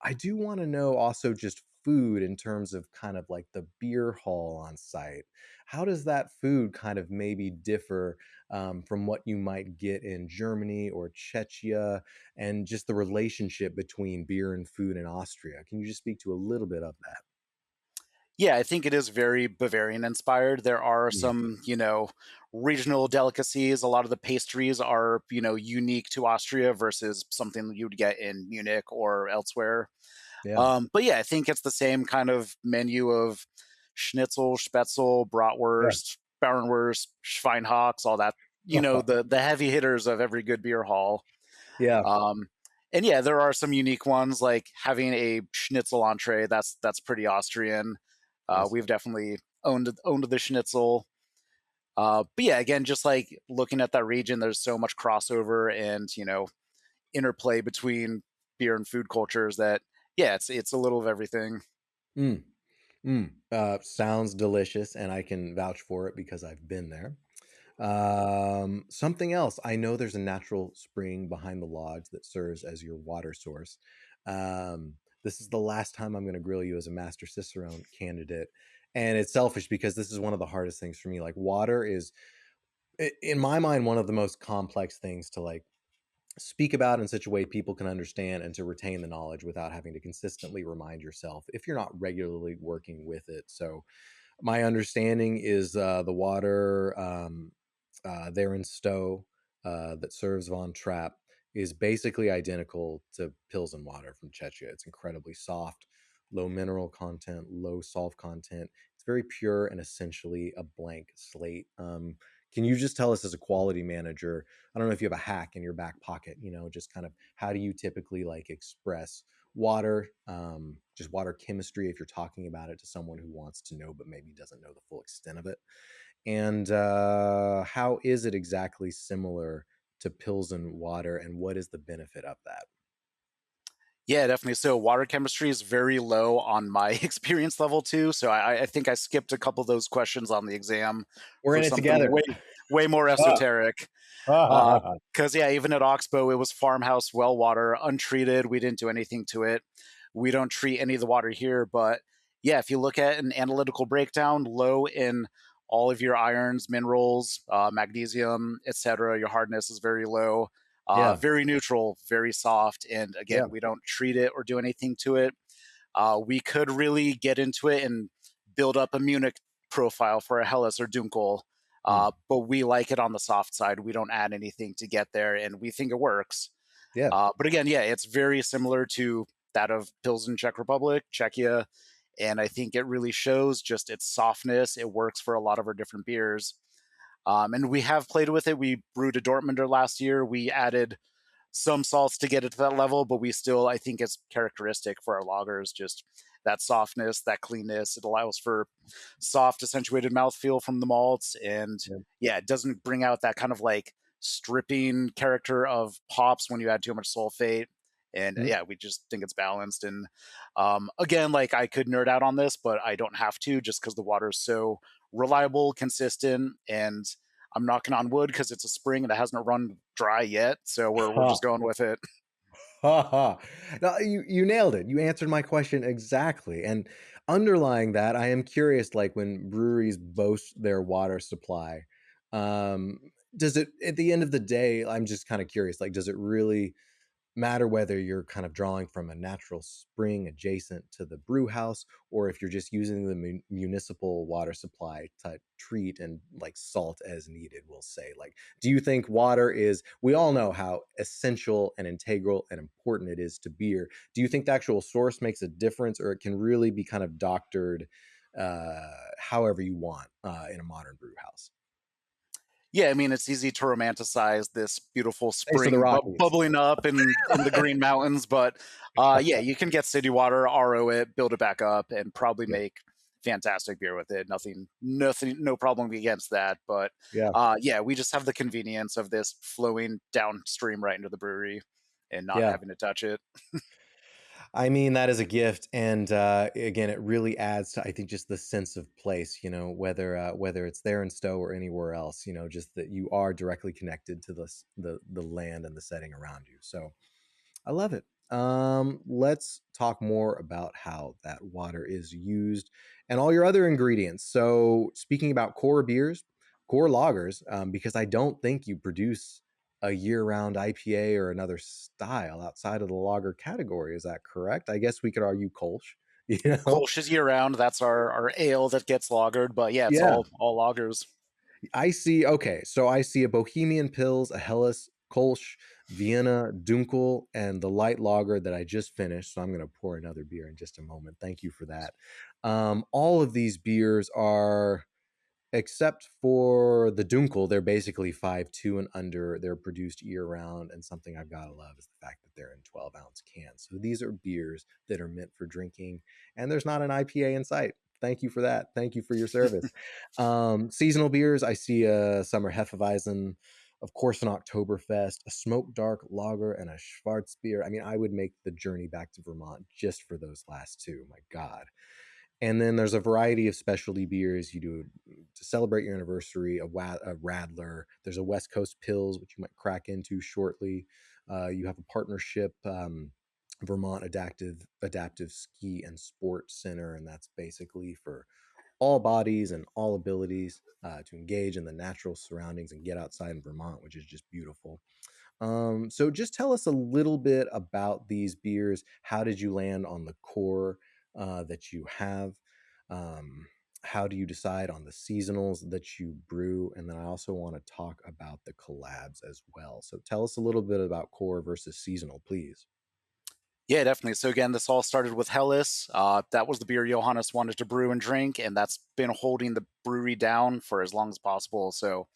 I do want to know also just food in terms of kind of like the beer hall on site. How does that food kind of maybe differ from what you might get in Germany or Czechia, and just the relationship between beer and food in Austria? Can you just speak to a little bit of that? Yeah, I think it is very Bavarian inspired. There are Mm. some, regional delicacies. A lot of the pastries are, unique to Austria versus something you would get in Munich or elsewhere. Yeah. But yeah, I think it's the same kind of menu of schnitzel, spätzle, Yeah. bratwurst, Bauernwurst, Schweinhocks, all that, the heavy hitters of every good beer hall. Yeah. Um, and yeah, there are some unique ones like having a schnitzel entree. That's pretty Austrian. Yes. We've definitely owned the schnitzel. But yeah, again, just like looking at that region, there's so much crossover and interplay between beer and food cultures that yeah, it's a little of everything. Mm. Mm. Sounds delicious, and I can vouch for it because I've been there. Something else. I know there's a natural spring behind the lodge that serves as your water source. This is the last time I'm going to grill you as a Master Cicerone candidate. And it's selfish because this is one of the hardest things for me. Like, water is, in my mind, one of the most complex things to like speak about in such a way people can understand and to retain the knowledge without having to consistently remind yourself if you're not regularly working with it. So, my understanding is the water there in Stowe that serves Von Trapp is basically identical to Pilsen water from Czechia. It's incredibly soft, low mineral content, low salt content. It's very pure and essentially a blank slate. Can you just tell us as a quality manager, I don't know if you have a hack in your back pocket, you know, just kind of how do you typically like express water, just water chemistry if you're talking about it to someone who wants to know but maybe doesn't know the full extent of it? And how is it exactly similar to Pilsen water, and what is the benefit of that? Yeah, definitely. So water chemistry is very low on my experience level too. So I think I skipped a couple of those questions on the exam We're for in it something together. way more Ah. esoteric. Because yeah, even at Oxbow, it was farmhouse well water, untreated. We didn't do anything to it. We don't treat any of the water here, but yeah, if you look at an analytical breakdown, low in all of your irons, minerals, magnesium, etc. Your hardness is very low. Yeah, Very neutral, very soft, and yeah. again, we don't treat it or do anything to it. We could really get into it and build up a Munich profile for a Helles or Dunkel, Mm, but we like it on the soft side. We don't add anything to get there, and we think it works. yeah. But again, yeah, it's very similar to that of Pilsen Czech Republic, Czechia, and I think it really shows just its softness. It works for a lot of our different beers. And we have played with it. We brewed a Dortmunder last year. We added some salts to get it to that level, but we still, I think it's characteristic for our lagers, just that softness, that cleanness. It allows for soft, accentuated mouthfeel from the malts. And Yeah. yeah, it doesn't bring out that kind of like stripping character of hops when you add too much sulfate. And Mm. yeah, we just think it's balanced. And again, like I could nerd out on this, but I don't have to just because the water is so reliable, consistent, and I'm knocking on wood because it's a spring and it hasn't run dry yet. So we're Ha just going with it. ha ha. No, you nailed it. You answered my question exactly. And underlying that, I am curious, like when breweries boast their water supply, um, does it at the end of the day, I'm just kind of curious, like, does it really matter whether you're kind of drawing from a natural spring adjacent to the brew house or if you're just using the municipal water supply to treat and like salt as needed, we'll say? Like, do you think water is, we all know how essential and integral and important it is to beer. Do you think the actual source makes a difference, or it can really be kind of doctored however you want in a modern brew house? Yeah, I mean, it's easy to romanticize this beautiful Thanks for the spring Rockies. bubbling up in the Green Mountains, but yeah, you can get city water, RO it, build it back up, and probably Yeah. make fantastic beer with it. Nothing, no problem against that. But Yeah. yeah, we just have the convenience of this flowing downstream right into the brewery and not Yeah. having to touch it. I mean, that is a gift, and again, it really adds to, I think, just the sense of place. Whether it's there in Stowe or anywhere else, just that you are directly connected to the land and the setting around you. So I love it. Let's talk more about how that water is used and all your other ingredients. So, speaking about core beers, core lagers, because I don't think you produce a year-round IPA or another style outside of the lager category. Is that correct? I guess we could argue Kolsch. You know, Kolsch is year round. That's our ale that gets lagered, but yeah, it's yeah. all lagers. I see. Okay, so I see a Bohemian Pils, a Helles, Kolsch, Vienna, Dunkel, and the light lager that I just finished. So I'm going to pour another beer in just a moment. Thank you for that. All of these beers are, except for the Dunkel, they're basically 5.2 and under. They're produced year round, and something I've got to love is the fact that they're in 12-ounce cans. So these are beers that are meant for drinking, and there's not an IPA in sight. Thank you for that. Thank you for your service. Seasonal beers, I see a summer Hefeweizen, of course, an Oktoberfest, a smoked dark lager, and a Schwarzbier. I mean, I would make the journey back to Vermont just for those last two. My God. And then there's a variety of specialty beers you do to celebrate your anniversary. A Radler. There's a West Coast Pils, which you might crack into shortly. You have a partnership, Vermont Adaptive Ski and Sports Center, and that's basically for all bodies and all abilities to engage in the natural surroundings and get outside in Vermont, which is just beautiful. So just tell us a little bit about these beers. How did you land on the core that you have? Um, how do you decide on the seasonals that you brew? And then I also want to talk about the collabs as well. So tell us a little bit about core versus seasonal, please. Yeah, definitely. So again, this all started with Helles. That was the beer Johannes wanted to brew and drink, and that's been holding the brewery down for as long as possible. So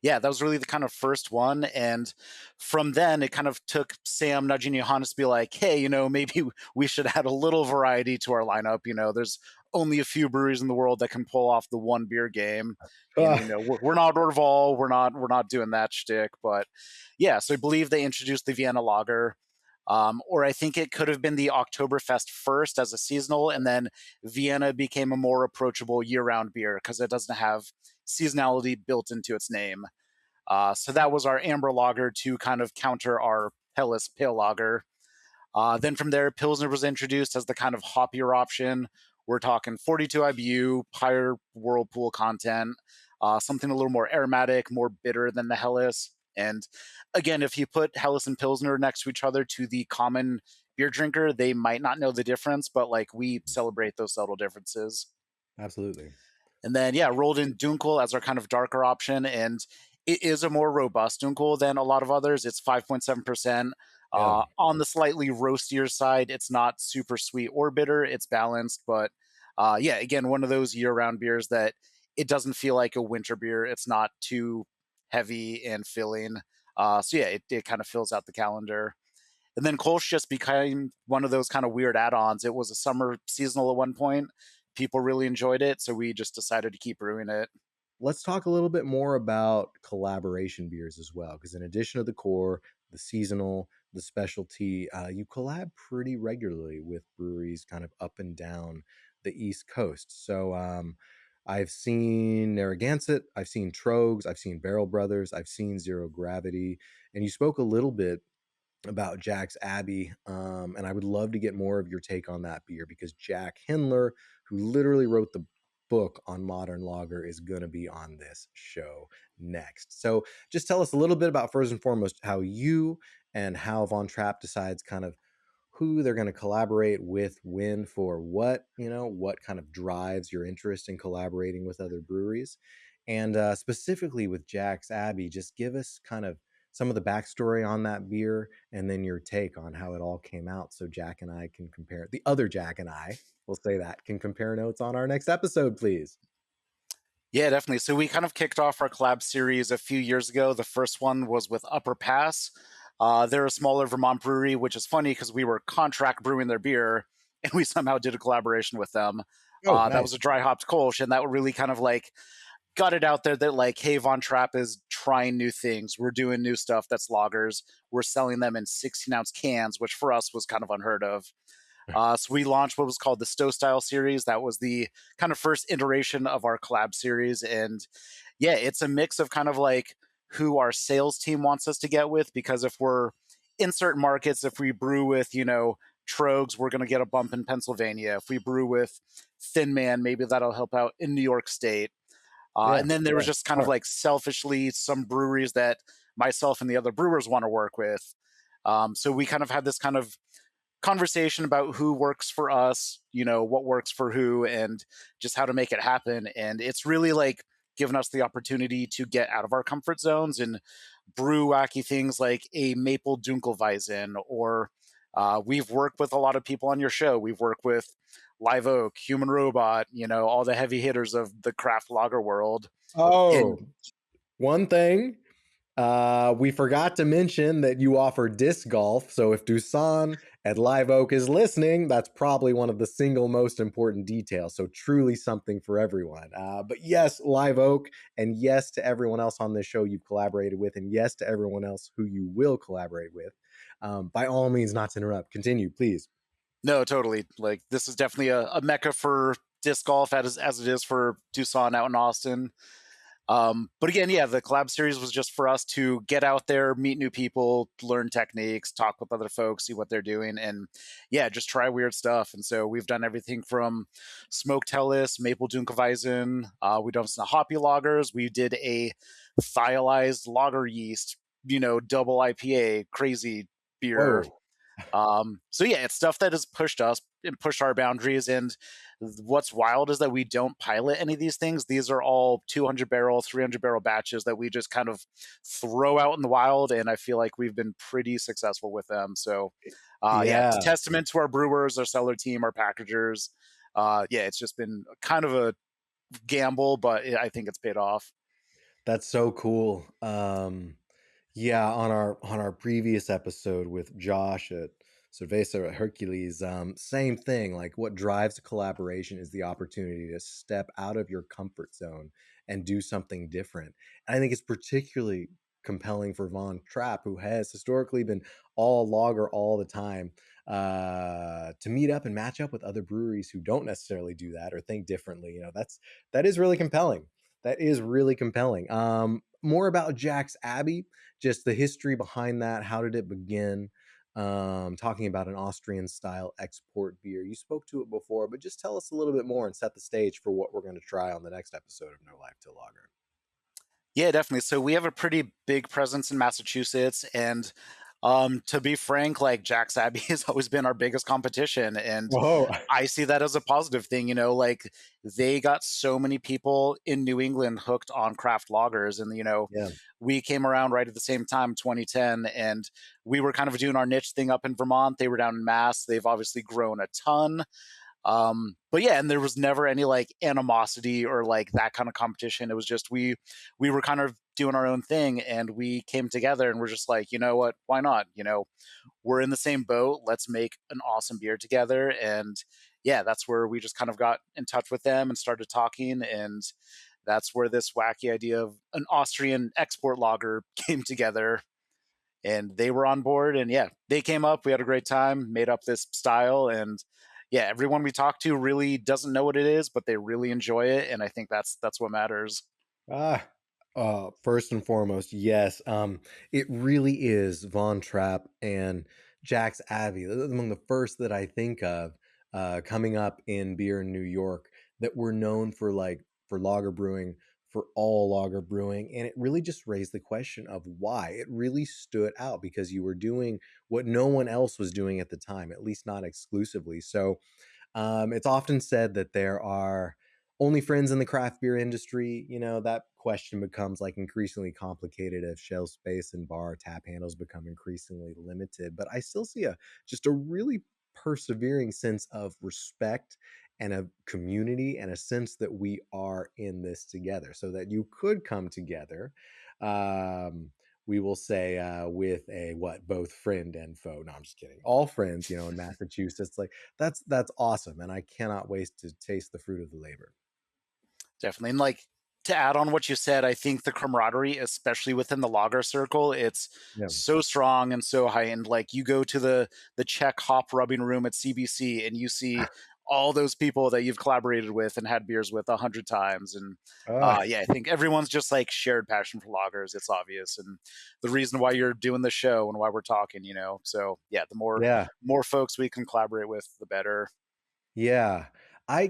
yeah, that was really the kind of first one. And from then it kind of took Sam nudging Johannes to be like, hey, maybe we should add a little variety to our lineup. There's only a few breweries in the world that can pull off the one beer game. And Ah, we're not Orval, we're not doing that shtick. But yeah, so I believe they introduced the Vienna Lager. Or I think it could have been the Oktoberfest first as a seasonal, and then Vienna became a more approachable year-round beer because it doesn't have seasonality built into its name. So that was our amber lager to kind of counter our Helles pale lager. Then from there, Pilsner was introduced as the kind of hoppier option. We're talking 42 IBU, higher whirlpool content, something a little more aromatic, more bitter than the Helles. And again, if you put Helles and Pilsner next to each other to the common beer drinker, they might not know the difference, but like we celebrate those subtle differences. absolutely. And then, yeah, rolled in Dunkel as our kind of darker option. And it is a more robust Dunkel than a lot of others. It's 5.7%. Yeah. On the slightly roastier side, it's not super sweet or bitter. It's balanced. But yeah, again, one of those year round beers that it doesn't feel like a winter beer. It's not too heavy and filling. So yeah, it kind of fills out the calendar. And then Kolsch just became one of those kind of weird add-ons. It was a summer seasonal at one point. People really enjoyed it, so we just decided to keep brewing it. Let's talk a little bit more about collaboration beers as well, because in addition to the core, the seasonal, the specialty, you collab pretty regularly with breweries kind of up and down the East Coast. So I've seen Narragansett, I've seen Trogs, I've seen Barrel Brothers, I've seen Zero Gravity, and you spoke a little bit about Jack's Abbey, and I would love to get more of your take on that beer, because Jack Hindler, who literally wrote the book on modern lager, is going to be on this show next. So just tell us a little bit about, first and foremost, how you and how Von Trapp decides kind of who they're going to collaborate with, when, for what, what kind of drives your interest in collaborating with other breweries. And specifically with Jack's Abbey, just give us kind of some of the backstory on that beer, and then your take on how it all came out, so Jack and I can compare, the other Jack and I, we'll say that, can compare notes on our next episode, please. Yeah, definitely. So we kind of kicked off our collab series a few years ago. The first one was with Upper Pass. They're a smaller Vermont brewery, which is funny because we were contract brewing their beer, and we somehow did a collaboration with them. Oh, nice. That was a dry hopped Kolsch, and that really kind of like got it out there that like, hey, Von Trapp is trying new things. We're doing new stuff that's lagers. We're selling them in 16-ounce cans, which for us was kind of unheard of. So we launched what was called the Stowe Style series. That was the kind of first iteration of our collab series. And yeah, it's a mix of kind of like who our sales team wants us to get with, because if we're in certain markets, if we brew with, Trogs, we're going to get a bump in Pennsylvania. If we brew with Thin Man, maybe that'll help out in New York State. And then there was just kind of like selfishly some breweries that myself and the other brewers want to work with. So we kind of had this kind of conversation about who works for us, what works for who, and just how to make it happen. And it's really like given us the opportunity to get out of our comfort zones and brew wacky things like a maple Dunkelweizen, or we've worked with a lot of people on your show. We've worked with Live Oak, Human Robot, all the heavy hitters of the craft lager world. Oh, one thing. We forgot to mention that you offer disc golf. So if Dusan at Live Oak is listening, that's probably one of the single most important details. So truly something for everyone. But yes, Live Oak, and yes to everyone else on this show you've collaborated with, and yes to everyone else who you will collaborate with. By all means, not to interrupt. Continue, please. No, totally. Like, this is definitely a mecca for disc golf as it is for Dusan out in Austin. But again, yeah, the collab series was just for us to get out there, meet new people, learn techniques, talk with other folks, see what they're doing, and yeah, just try weird stuff. And so we've done everything from smoked Helles, maple Dunkelweizen. We've done some hoppy lagers. We did a thiolized lager yeast, double IPA, crazy beer. So yeah, it's stuff that has pushed us and pushed our boundaries. And what's wild is that we don't pilot any of these things. These are all 200 barrel, 300 barrel batches that we just kind of throw out in the wild. And I feel like we've been pretty successful with them. So yeah, it's a testament to our brewers, our cellar team, our packagers. Yeah, it's just been kind of a gamble, but I think it's paid off. That's so cool. Yeah, on our previous episode with Josh at Cerveza at Hercules, same thing. Like, what drives a collaboration is the opportunity to step out of your comfort zone and do something different. And I think it's particularly compelling for Von Trapp, who has historically been all lager all the time, to meet up and match up with other breweries who don't necessarily do that or think differently. That is really compelling. That is really compelling. More about Jack's Abbey, just the history behind that. How did it begin? Talking about an Austrian style export beer. You spoke to it before, but just tell us a little bit more and set the stage for what we're going to try on the next episode of No Life Till Lager. Yeah, definitely. So we have a pretty big presence in Massachusetts, and to be frank, like, Jack's Abbey has always been our biggest competition, and Whoa. I see that as a positive thing. Like, they got so many people in New England hooked on craft lagers, and Yeah. we came around right at the same time, 2010, and we were kind of doing our niche thing up in Vermont. They were down in Mass. They've obviously grown a ton. But yeah, and there was never any like animosity or like that kind of competition. It was just we were kind of doing our own thing, and we came together and we're just like, you know what, why not? We're in the same boat. Let's make an awesome beer together. And yeah, that's where we just kind of got in touch with them and started talking. And that's where this wacky idea of an Austrian export lager came together. And they were on board. And yeah, they came up. We had a great time, made up this style. And yeah, everyone we talk to really doesn't know what it is, but they really enjoy it. And I think that's what matters. Ah, first and foremost, yes. It really is Von Trapp and Jack's Abbey. Among the first that I think of coming up in beer in New York that were known for for lager brewing, for all lager brewing. And it really just raised the question of why. It really stood out because you were doing what no one else was doing at the time, at least not exclusively. So it's often said that there are only friends in the craft beer industry. That question becomes like increasingly complicated as shelf space and bar tap handles become increasingly limited. But I still see just a really persevering sense of respect and a community and a sense that we are in this together so that you could come together. Um, we will say with a what both friend and foe. No, I'm just kidding. All friends, in Massachusetts. Like that's awesome, and I cannot wait to taste the fruit of the labor. Definitely. And like to add on what you said, I think the camaraderie, especially within the lager circle, it's Yeah. so strong and so high end. Like you go to the Czech hop rubbing room at CBC and you see all those people that you've collaborated with and had beers with 100 times. And Uh, yeah, I think everyone's just like shared passion for lagers. It's obvious. And the reason why you're doing the show and why we're talking. So yeah, the yeah. more folks we can collaborate with, the better. Yeah.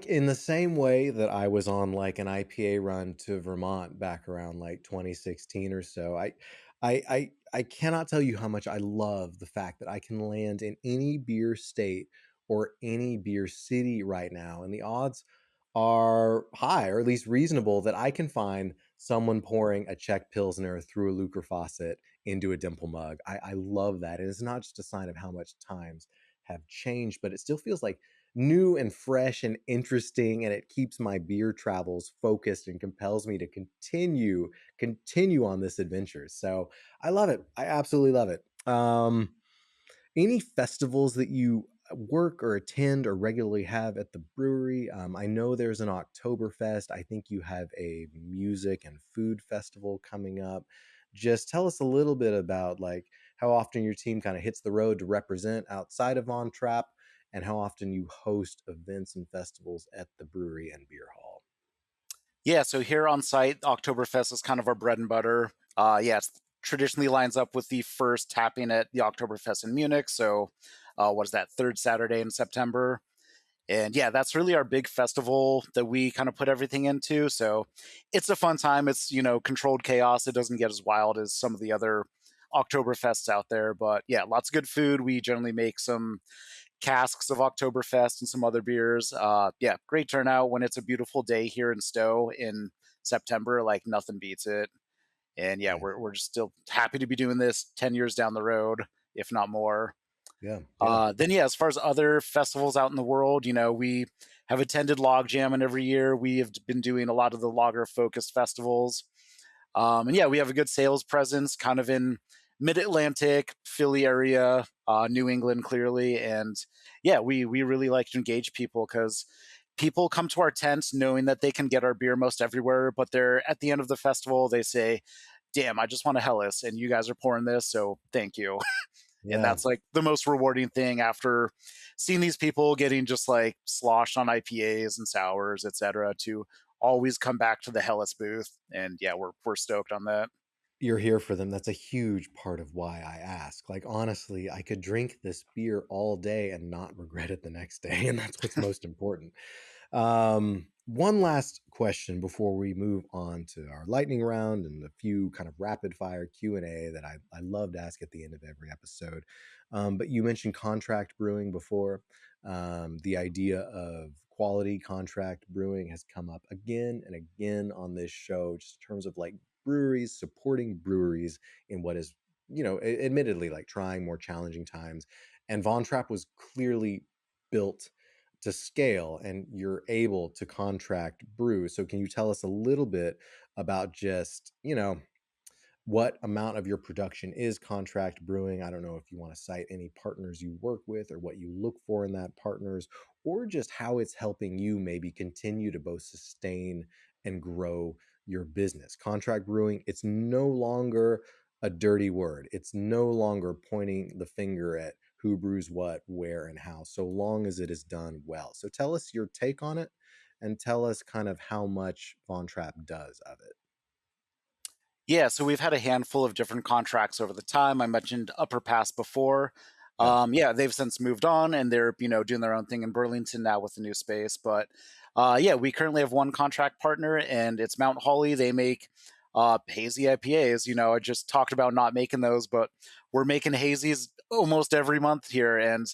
In the same way that I was on like an IPA run to Vermont back around like 2016 or so, I cannot tell you how much I love the fact that I can land in any beer state or any beer city right now, and the odds are high, or at least reasonable, that I can find someone pouring a Czech Pilsner through a Lucre faucet into a dimple mug. I love that. And it's not just a sign of how much times have changed, but it still feels like new and fresh and interesting, and it keeps my beer travels focused and compels me to continue on this adventure. So I love it. I absolutely love it. Any festivals that you work or attend or regularly have at the brewery? I know there's an Oktoberfest. I think you have a music and food festival coming up. Just tell us a little bit about like how often your team kind of hits the road to represent outside of On Trap and how often you host events and festivals at the brewery and beer hall. Yeah, so here on site, Oktoberfest is kind of our bread and butter. Yeah, it's traditionally lines up with the first tapping at the Oktoberfest in Munich. So, what is that, third Saturday in September? And yeah, that's really our big festival that we kind of put everything into. So, it's a fun time. It's controlled chaos. It doesn't get as wild as some of the other Oktoberfests out there. But yeah, lots of good food. We generally make some casks of Oktoberfest and some other beers. Yeah, great turnout when it's a beautiful day here in Stowe in September. Like nothing beats it. And yeah, Nice. we're just still happy to be doing this 10 years down the road, if not more. Yeah, yeah, Then yeah, as far as other festivals out in the world, we have attended Log Jam, and every year we have been doing a lot of the lager focused festivals. And yeah, we have a good sales presence kind of in mid Atlantic, Philly area, New England, clearly. And yeah, we really like to engage people because people come to our tents knowing that they can get our beer most everywhere, but they're at the end of the festival, they say, damn, I just want a Hellas and you guys are pouring this. So thank you. And yeah. that's like the most rewarding thing after seeing these people getting just like sloshed on IPAs and sours, etc., to always come back to the Hellas booth. And yeah, we're stoked on that. You're here for them. That's a huge part of why I ask. Like, honestly, I could drink this beer all day and not regret it the next day. And that's what's most important. One last question before we move on to our lightning round and a few kind of rapid fire Q&A that I love to ask at the end of every episode. But you mentioned contract brewing before. The idea of quality contract brewing has come up again and again on this show, just in terms of like breweries supporting breweries in what is, admittedly like trying more challenging times. And Von Trapp was clearly built to scale and you're able to contract brew. So can you tell us a little bit about just, what amount of your production is contract brewing? I don't know if you want to cite any partners you work with or what you look for in that partners, or just how it's helping you maybe continue to both sustain and grow your business. Contract brewing, it's no longer a dirty word. It's no longer pointing the finger at who brews what, where, and how, so long as it is done well. So tell us your take on it and tell us kind of how much Von Trapp does of it. Yeah, so we've had a handful of different contracts over the time. I mentioned Upper Pass before. Yeah. Yeah, they've since moved on and they're, doing their own thing in Burlington now with the new space. But yeah, we currently have one contract partner and it's Mount Holly. They make hazy IPAs. I just talked about not making those, but we're making hazies almost every month here. And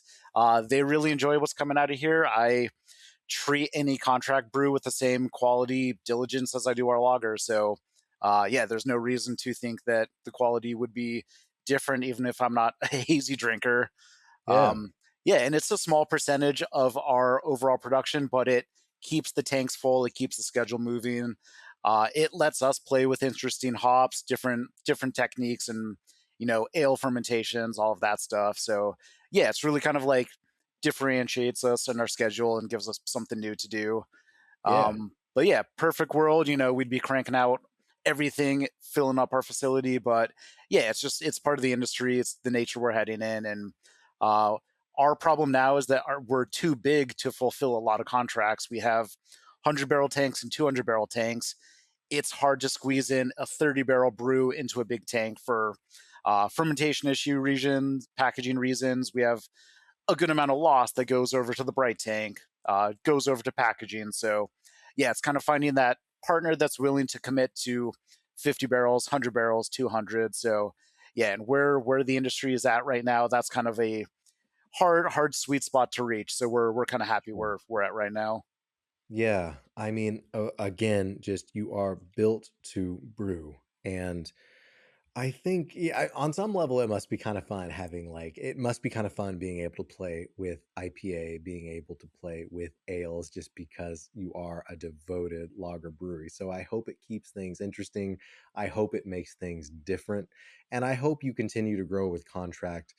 they really enjoy what's coming out of here. I treat any contract brew with the same quality diligence as I do our lagers. So yeah, there's no reason to think that the quality would be different, even if I'm not a hazy drinker. Yeah. Yeah, and it's a small percentage of our overall production, but it keeps the tanks full. It keeps the schedule moving. It lets us play with interesting hops, different techniques, and ale fermentations, all of that stuff. So yeah, it's really kind of like differentiates us in our schedule and gives us something new to do. Yeah. But yeah, perfect world, we'd be cranking out everything, filling up our facility. But yeah, it's part of the industry. It's the nature we're heading in. And uh, our problem now is that we're too big to fulfill a lot of contracts. We have 100-barrel tanks and 200-barrel tanks. It's hard to squeeze in a 30-barrel brew into a big tank for fermentation issue reasons, packaging reasons. We have a good amount of loss that goes over to the bright tank, goes over to packaging. So yeah, it's kind of finding that partner that's willing to commit to 50 barrels, 100 barrels, 200. So yeah, and where the industry is at right now, that's kind of a hard sweet spot to reach. So we're kind of happy where we're at right now. Yeah. I mean, again, just you are built to brew. And I think, yeah, on some level, it must be kind of fun having it must be kind of fun being able to play with IPA, being able to play with ales, just because you are a devoted lager brewery. So I hope it keeps things interesting. I hope it makes things different. And I hope you continue to grow with contract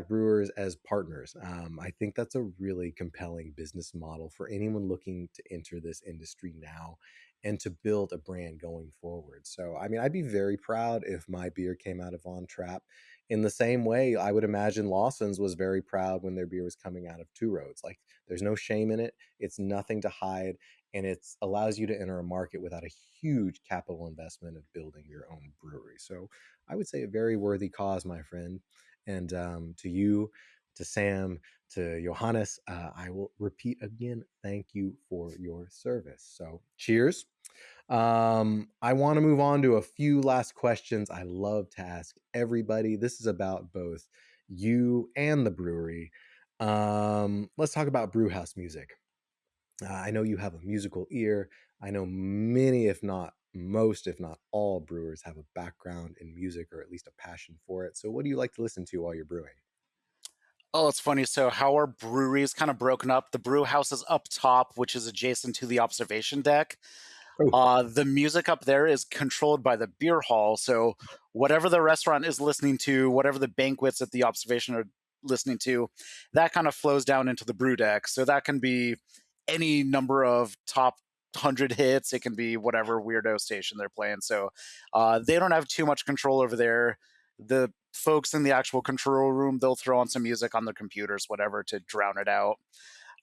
brewers as partners. I think that's a really compelling business model for anyone looking to enter this industry now and to build a brand going forward. So, I mean, I'd be very proud if my beer came out of Von Trapp. In the same way, I would imagine Lawson's was very proud when their beer was coming out of Two Roads. There's no shame in it. It's nothing to hide, and it allows you to enter a market without a huge capital investment of building your own brewery. So, I would say a very worthy cause, my friend. And to you, to Sam, to Johannes, I will repeat again, thank you for your service. So cheers. I want to move on to a few last questions I love to ask everybody. This is about both you and the brewery. Let's talk about brewhouse music. I know you have a musical ear. I know many, if not most, if not all, brewers have a background in music or at least a passion for it. So, what do you like to listen to while you're brewing? Oh, it's funny. So how our brewery is kind of broken up. The brew house is up top, which is adjacent to the observation deck. Oh, The music up there is controlled by the beer hall. So whatever the restaurant is listening to, whatever the banquets at the observation are listening to, that kind of flows down into the brew deck. So that can be any number of top 100 hits. It can be whatever weirdo station they're playing. So they don't have too much control over there. The folks in the actual control room, they'll throw on some music on their computers, whatever, to drown it out.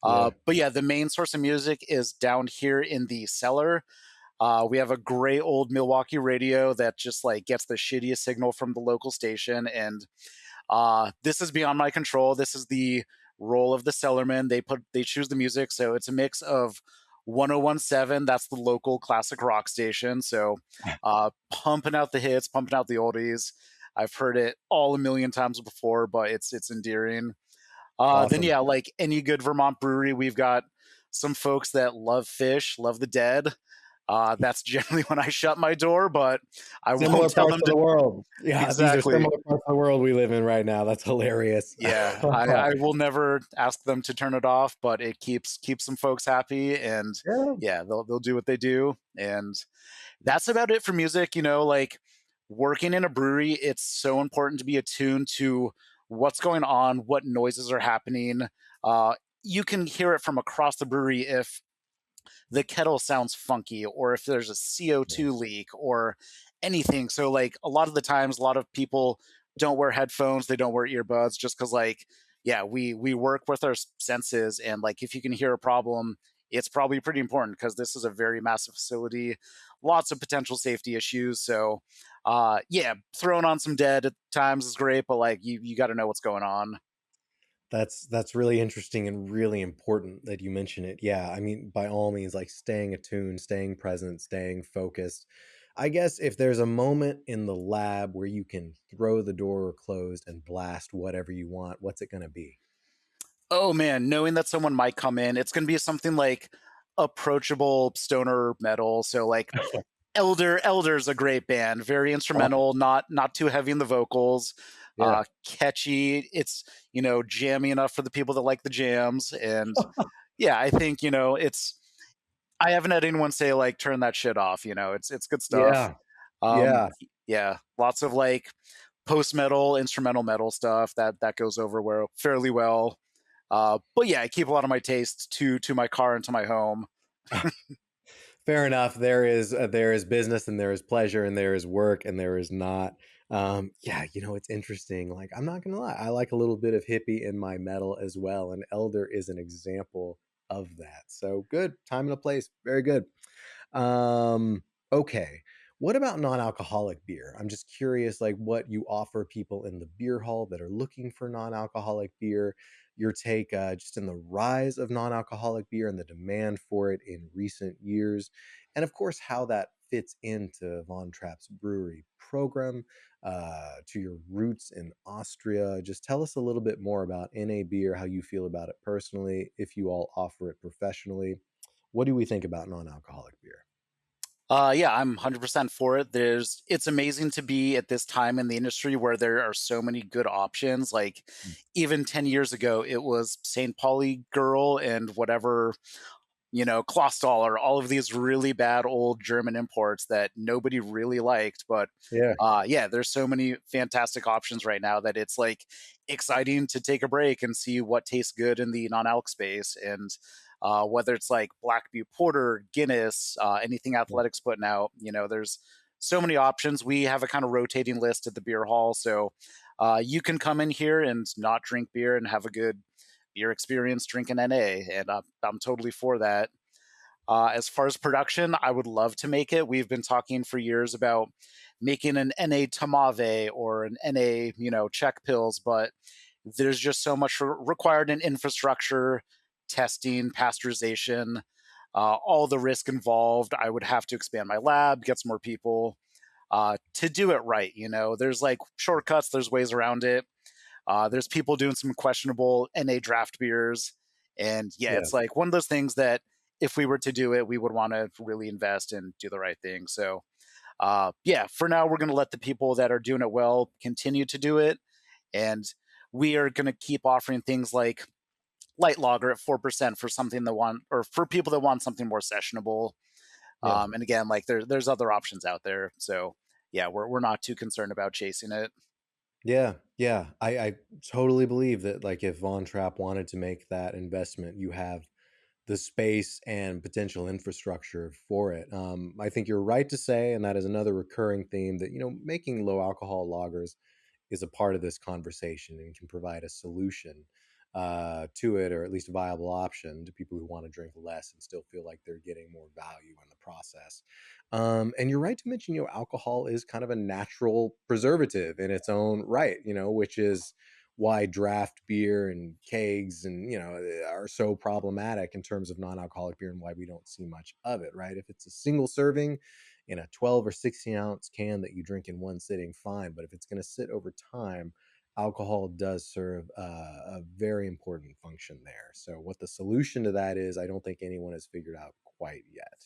yeah. But yeah, the main source of music is down here in the cellar. We have a gray old Milwaukee radio that just gets the shittiest signal from the local station, and this is beyond my control. This is the role of the cellarman. They choose the music, so it's a mix of 1017. That's the local classic rock station. So pumping out the hits, pumping out the oldies. I've heard it all a million times before, but it's endearing. Then Awesome. yeah, like any good Vermont brewery, we've got some folks that love Fish, love the Dead. That's generally when I shut my door, but I Similar won't tell parts them of to. the world. Yeah, these are Exactly. similar parts of the world we live in right now. That's hilarious. Yeah, I will never ask them to turn it off, but it keeps some folks happy, and Yeah, yeah, they'll do what they do, and that's about it for music. Like working in a brewery, it's so important to be attuned to what's going on, what noises are happening. Uh, you can hear it from across the brewery if the kettle sounds funky or if there's a CO2 yes. leak or anything. So like a lot of the times a lot of people don't wear headphones, they don't wear earbuds just cuz like yeah, we work with our senses, and like if you can hear a problem, it's probably pretty important because this is a very massive facility, lots of potential safety issues. So yeah, throwing on some dead at times is great, but like you got to know what's going on. That's really interesting and really important that you mention it. Yeah, I mean, by all means, like staying attuned, staying present, staying focused. I guess if there's a moment in the lab where you can throw the door closed and blast whatever you want, what's it going to be? Oh man, knowing that someone might come in, it's going to be something like approachable stoner metal. So like Elder's a great band, very Awesome. instrumental, not too heavy in the vocals, Yeah. catchy. It's jammy enough for the people that like the jams, and yeah, I think it's. I haven't had anyone say like turn that shit off. It's good stuff. Yeah. Um, Yeah. yeah, lots of like post metal, instrumental metal stuff that goes over fairly well. But yeah, I keep a lot of my tastes to my car and to my home. Fair enough. There is business and there is pleasure and there is work and there is not. Yeah, it's interesting. Like I'm not gonna lie, I like a little bit of hippie in my metal as well, and Elder is an example of that. So good time and a place. Very good. Um, okay. What about non-alcoholic beer? I'm just curious, like what you offer people in the beer hall that are looking for non-alcoholic beer, your take just in the rise of non-alcoholic beer and the demand for it in recent years, and of course how that fits into Von Trapp's brewery program, to your roots in Austria. Just tell us a little bit more about NA beer, how you feel about it personally, if you all offer it professionally. What do we think about non-alcoholic beer? Yeah, I'm 100% for it. It's amazing to be at this time in the industry where there are so many good options. Like even 10 years ago, it was St. Pauli Girl and whatever, Klostaller, all of these really bad old German imports that nobody really liked. But Yeah, yeah, there's so many fantastic options right now that it's like exciting to take a break and see what tastes good in the non-alc space. And whether it's like Black Butte Porter, Guinness, anything yeah, Athletics putting out, there's so many options. We have a kind of rotating list at the beer hall. So you can come in here and not drink beer and have a good beer experience drinking NA. And I'm totally for that. As far as production, I would love to make it. We've been talking for years about making an NA Tamave or an NA, Czech pills, but there's just so much required in infrastructure, testing, pasteurization, all the risk involved. I would have to expand my lab, get some more people to do it right. There's like shortcuts, there's ways around it. There's people doing some questionable NA draft beers. And yeah, yeah, it's like one of those things that if we were to do it, we would want to really invest and do the right thing. So, yeah, for now, we're going to let the people that are doing it well continue to do it. And we are going to keep offering things like light lager at 4% for something that want, or for people that want something more sessionable. yeah, And again, like there's other options out there. So, yeah, we're not too concerned about chasing it. yeah, yeah. I totally believe that, like, if Von Trapp wanted to make that investment, you have the space and potential infrastructure for it. I think you're right to say, and that is another recurring theme, that making low alcohol lagers is a part of this conversation and can provide a solution to it, or at least a viable option to people who want to drink less and still feel like they're getting more value in the process. And you're right to mention, alcohol is kind of a natural preservative in its own right, which is why draft beer and kegs and are so problematic in terms of non-alcoholic beer, and why we don't see much of it, right? If it's a single serving in a 12 or 16-ounce can that you drink in one sitting, fine. But if it's going to sit over time, alcohol does serve a very important function there. So what the solution to that is, I don't think anyone has figured out quite yet.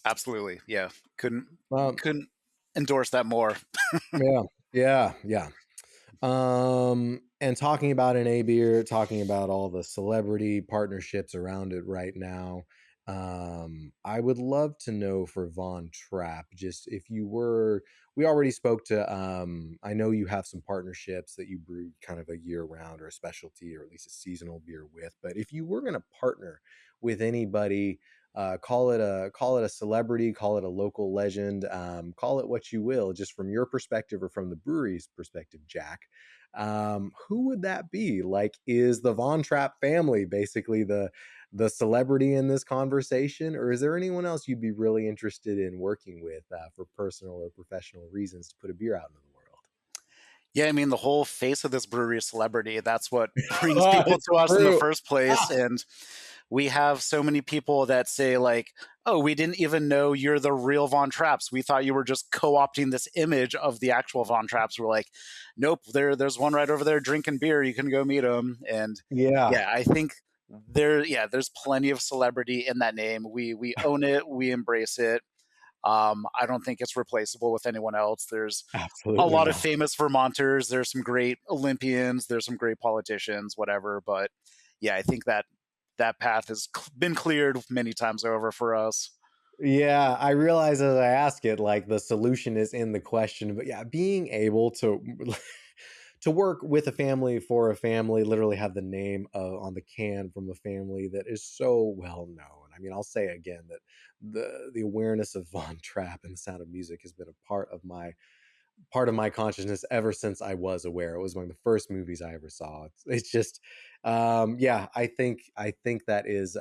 Absolutely. Yeah. Couldn't Um, couldn't endorse that more. yeah, yeah. And talking about an A beer, talking about all the celebrity partnerships around it right now. I would love to know for Von Trapp, just if you were, we already spoke to, I know you have some partnerships that you brewed kind of a year round or a specialty or at least a seasonal beer with, but if you were going to partner with anybody, call it a celebrity, call it a local legend, call it what you will, just from your perspective or from the brewery's perspective, Jack. Who would that be? Like, is the Von Trapp family basically the celebrity in this conversation, or is there anyone else you'd be really interested in working with for personal or professional reasons to put a beer out into the world? Yeah, I mean, the whole face of this brewery is celebrity. That's what brings Oh, people it's to us in the true. first place. And we have so many people that say, like, oh, we didn't even know you're the real Von Trapps. We thought you were just co-opting this image of the actual Von Trapps. We're like, nope, there's one right over there drinking beer. You can go meet him. And Yeah, yeah, I think there's plenty of celebrity in that name. We own it, we embrace it. I don't think it's replaceable with anyone else. There's a absolutely lot of not. famous Vermonters. There's some great Olympians. There's some great politicians, whatever. But yeah, I think that path has been cleared many times over for us. Yeah, I realize as I ask it, like the solution is in the question, but yeah, being able to to work with a family for a family, literally have the name on the can from a family that is so well known. I mean, I'll say again that the awareness of Von Trapp and the Sound of Music has been a part of my consciousness ever since I was aware. It was one of the first movies I ever saw. It's just, yeah, I think that is,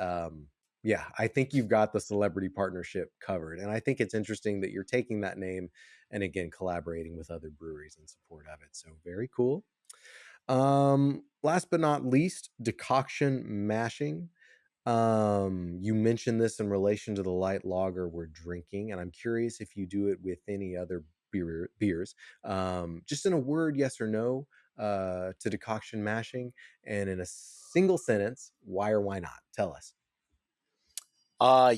yeah, I think you've got the celebrity partnership covered, and I think it's interesting that you're taking that name and again collaborating with other breweries in support of it. So very cool. Last but not least, decoction mashing. You mentioned this in relation to the light lager we're drinking, and I'm curious if you do it with any other beers. Just in a word, yes or no, to decoction mashing, and in a single sentence, why or why not? Tell us.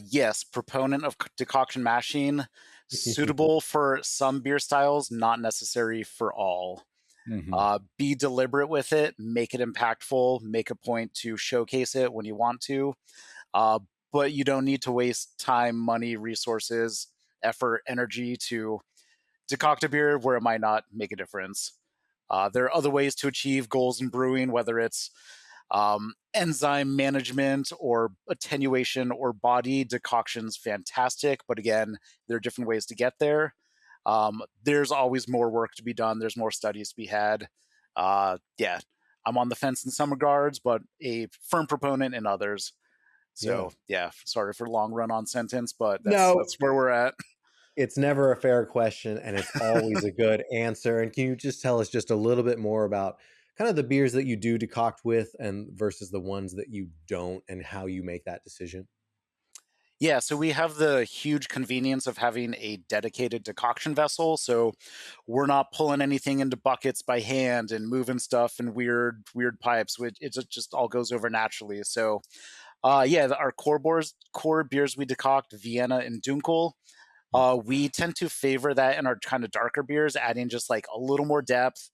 Yes, proponent of decoction mashing, suitable for some beer styles, not necessary for all. Hmm. Be deliberate with it, make it impactful, make a point to showcase it when you want to. Uh, but you don't need to waste time, money, resources, effort, energy to decoct a beer where it might not make a difference. There are other ways to achieve goals in brewing, whether it's enzyme management or attenuation or body. Decoction's fantastic, but again, there are different ways to get there. There's always more work to be done. There's more studies to be had. Yeah, I'm on the fence in some regards, but a firm proponent in others. Yeah. So yeah, sorry for the long run on sentence, but No, that's where we're at. it's never a fair question, and it's always a good answer. And can you just tell us just a little bit more about kind of the beers that you do decoct with and versus the ones that you don't, and how you make that decision? Yeah, so we have the huge convenience of having a dedicated decoction vessel. So we're not pulling anything into buckets by hand and moving stuff in weird pipes. It just all goes over naturally. So yeah, our core beers we decoct, Vienna and Dunkel. We tend to favor that in our kind of darker beers, adding just like a little more depth,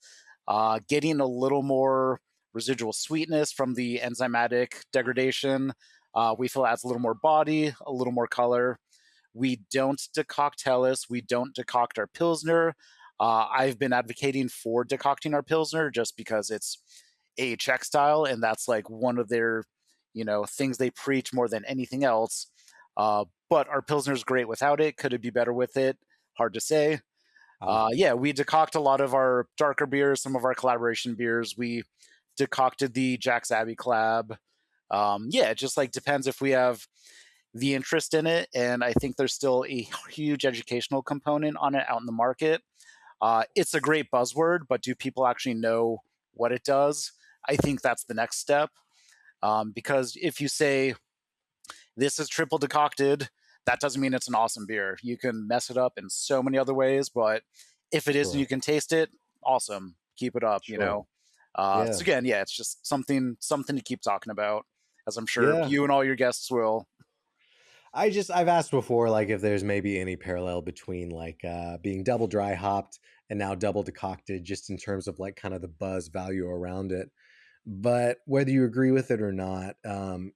getting a little more residual sweetness from the enzymatic degradation. We feel it adds a little more body, a little more color. We don't decoct Helles. We don't decoct our Pilsner. I've been advocating for decocting our Pilsner just because it's a Czech style, and that's like one of their, things they preach more than anything else. But our Pilsner's great without it. Could it be better with it? Hard to say. Ah, Yeah, we decoct a lot of our darker beers, some of our collaboration beers. We decocted the Jack's Abbey collab. Yeah, it just like depends if we have the interest in it. And I think there's still a huge educational component on it out in the market. It's a great buzzword, but do people actually know what it does? I think that's the next step. Because if you say this is triple decocted, that doesn't mean it's an awesome beer. You can mess it up in so many other ways, but if it is and sure, you can taste it, awesome. Keep it up. sure. Yeah, So again, yeah, it's just something to keep talking about, as I'm sure yeah. you and all your guests will. I've asked before, like if there's maybe any parallel between like being double dry hopped and now double decocted, just in terms of like kind of the buzz value around it. But whether you agree with it or not,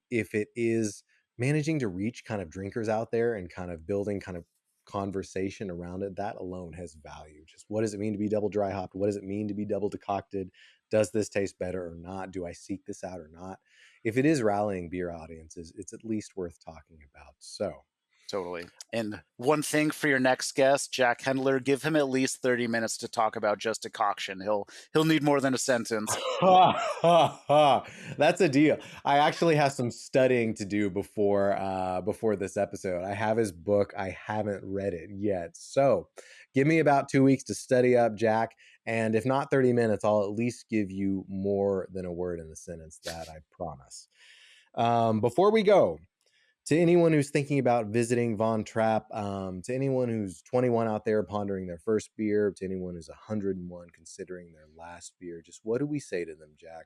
if it is managing to reach kind of drinkers out there and kind of building kind of conversation around it, that alone has value. Just what does it mean to be double dry hopped? What does it mean to be double decocted? Does this taste better or not? Do I seek this out or not? If it is rallying beer audiences, it's at least worth talking about. So Totally. And one thing for your next guest, Jack Hendler, give him at least 30 minutes to talk about just decoction. He'll need more than a sentence. that's a deal. I actually have some studying to do before this episode. I have his book. I haven't read it yet. So give me about 2 weeks to study up, Jack. And if not 30 minutes, I'll at least give you more than a word in a sentence. That I promise. Before we go, to anyone who's thinking about visiting Von Trapp, to anyone who's 21 out there pondering their first beer, to anyone who's 101 considering their last beer, just what do we say to them, Jack?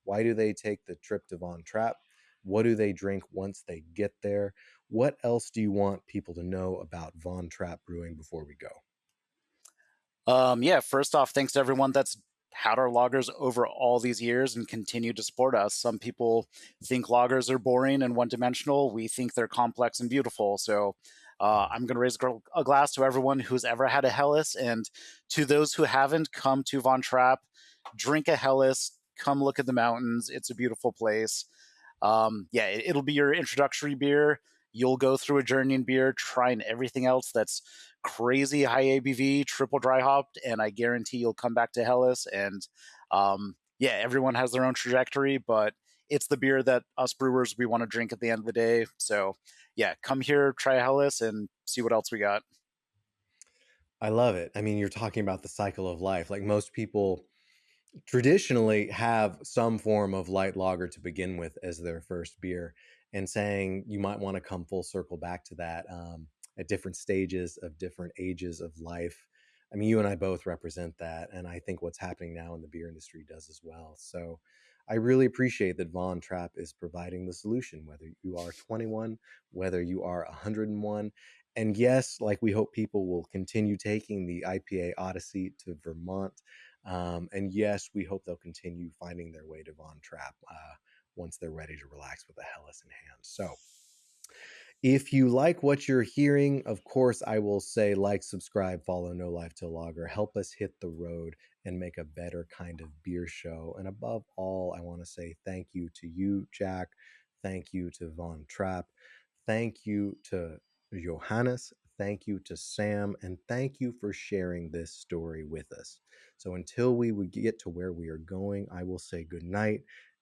Why do they take the trip to Von Trapp? What do they drink once they get there? What else do you want people to know about Von Trapp Brewing before we go? Yeah, first off, thanks to everyone that's had our loggers over all these years and continue to support us. Some people think loggers are boring and one dimensional. We think they're complex and beautiful. So I'm going to raise a glass to everyone who's ever had a Helles. And to those who haven't, come to Von Trapp, drink a Helles, come look at the mountains. It's a beautiful place. Yeah, it'll be your introductory beer. You'll go through a journey in beer, trying everything else that's crazy high ABV, triple dry hopped, and I guarantee you'll come back to Helles. And yeah, everyone has their own trajectory, but it's the beer that us brewers we want to drink at the end of the day. So yeah, come here, try Helles, and see what else we got. I love it. I mean, you're talking about the cycle of life. Like most people traditionally have some form of light lager to begin with as their first beer, and saying you might want to come full circle back to that at different stages of different ages of life. I mean, you and I both represent that, and I think what's happening now in the beer industry does as well. So I really appreciate that Von Trapp is providing the solution, whether you are 21, whether you are 101. And yes, like we hope people will continue taking the IPA Odyssey to Vermont. And yes, we hope they'll continue finding their way to Von Trapp once they're ready to relax with a Helles in hand. So if you like what you're hearing, of course, I will say like, subscribe, follow No Life Till Lager. Help us hit the road and make a better kind of beer show. And above all, I want to say thank you to you, Jack. Thank you to Von Trapp. Thank you to Johannes. Thank you to Sam. And thank you for sharing this story with us. So until we would get to where we are going, I will say good night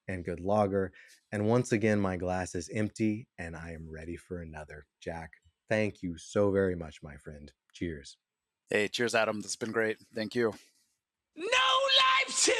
and good lager. And once again, my glass is empty and I am ready for another. Jack, thank you so very much, my friend. Cheers. Hey, cheers, Adam. This has been great. Thank you. No life till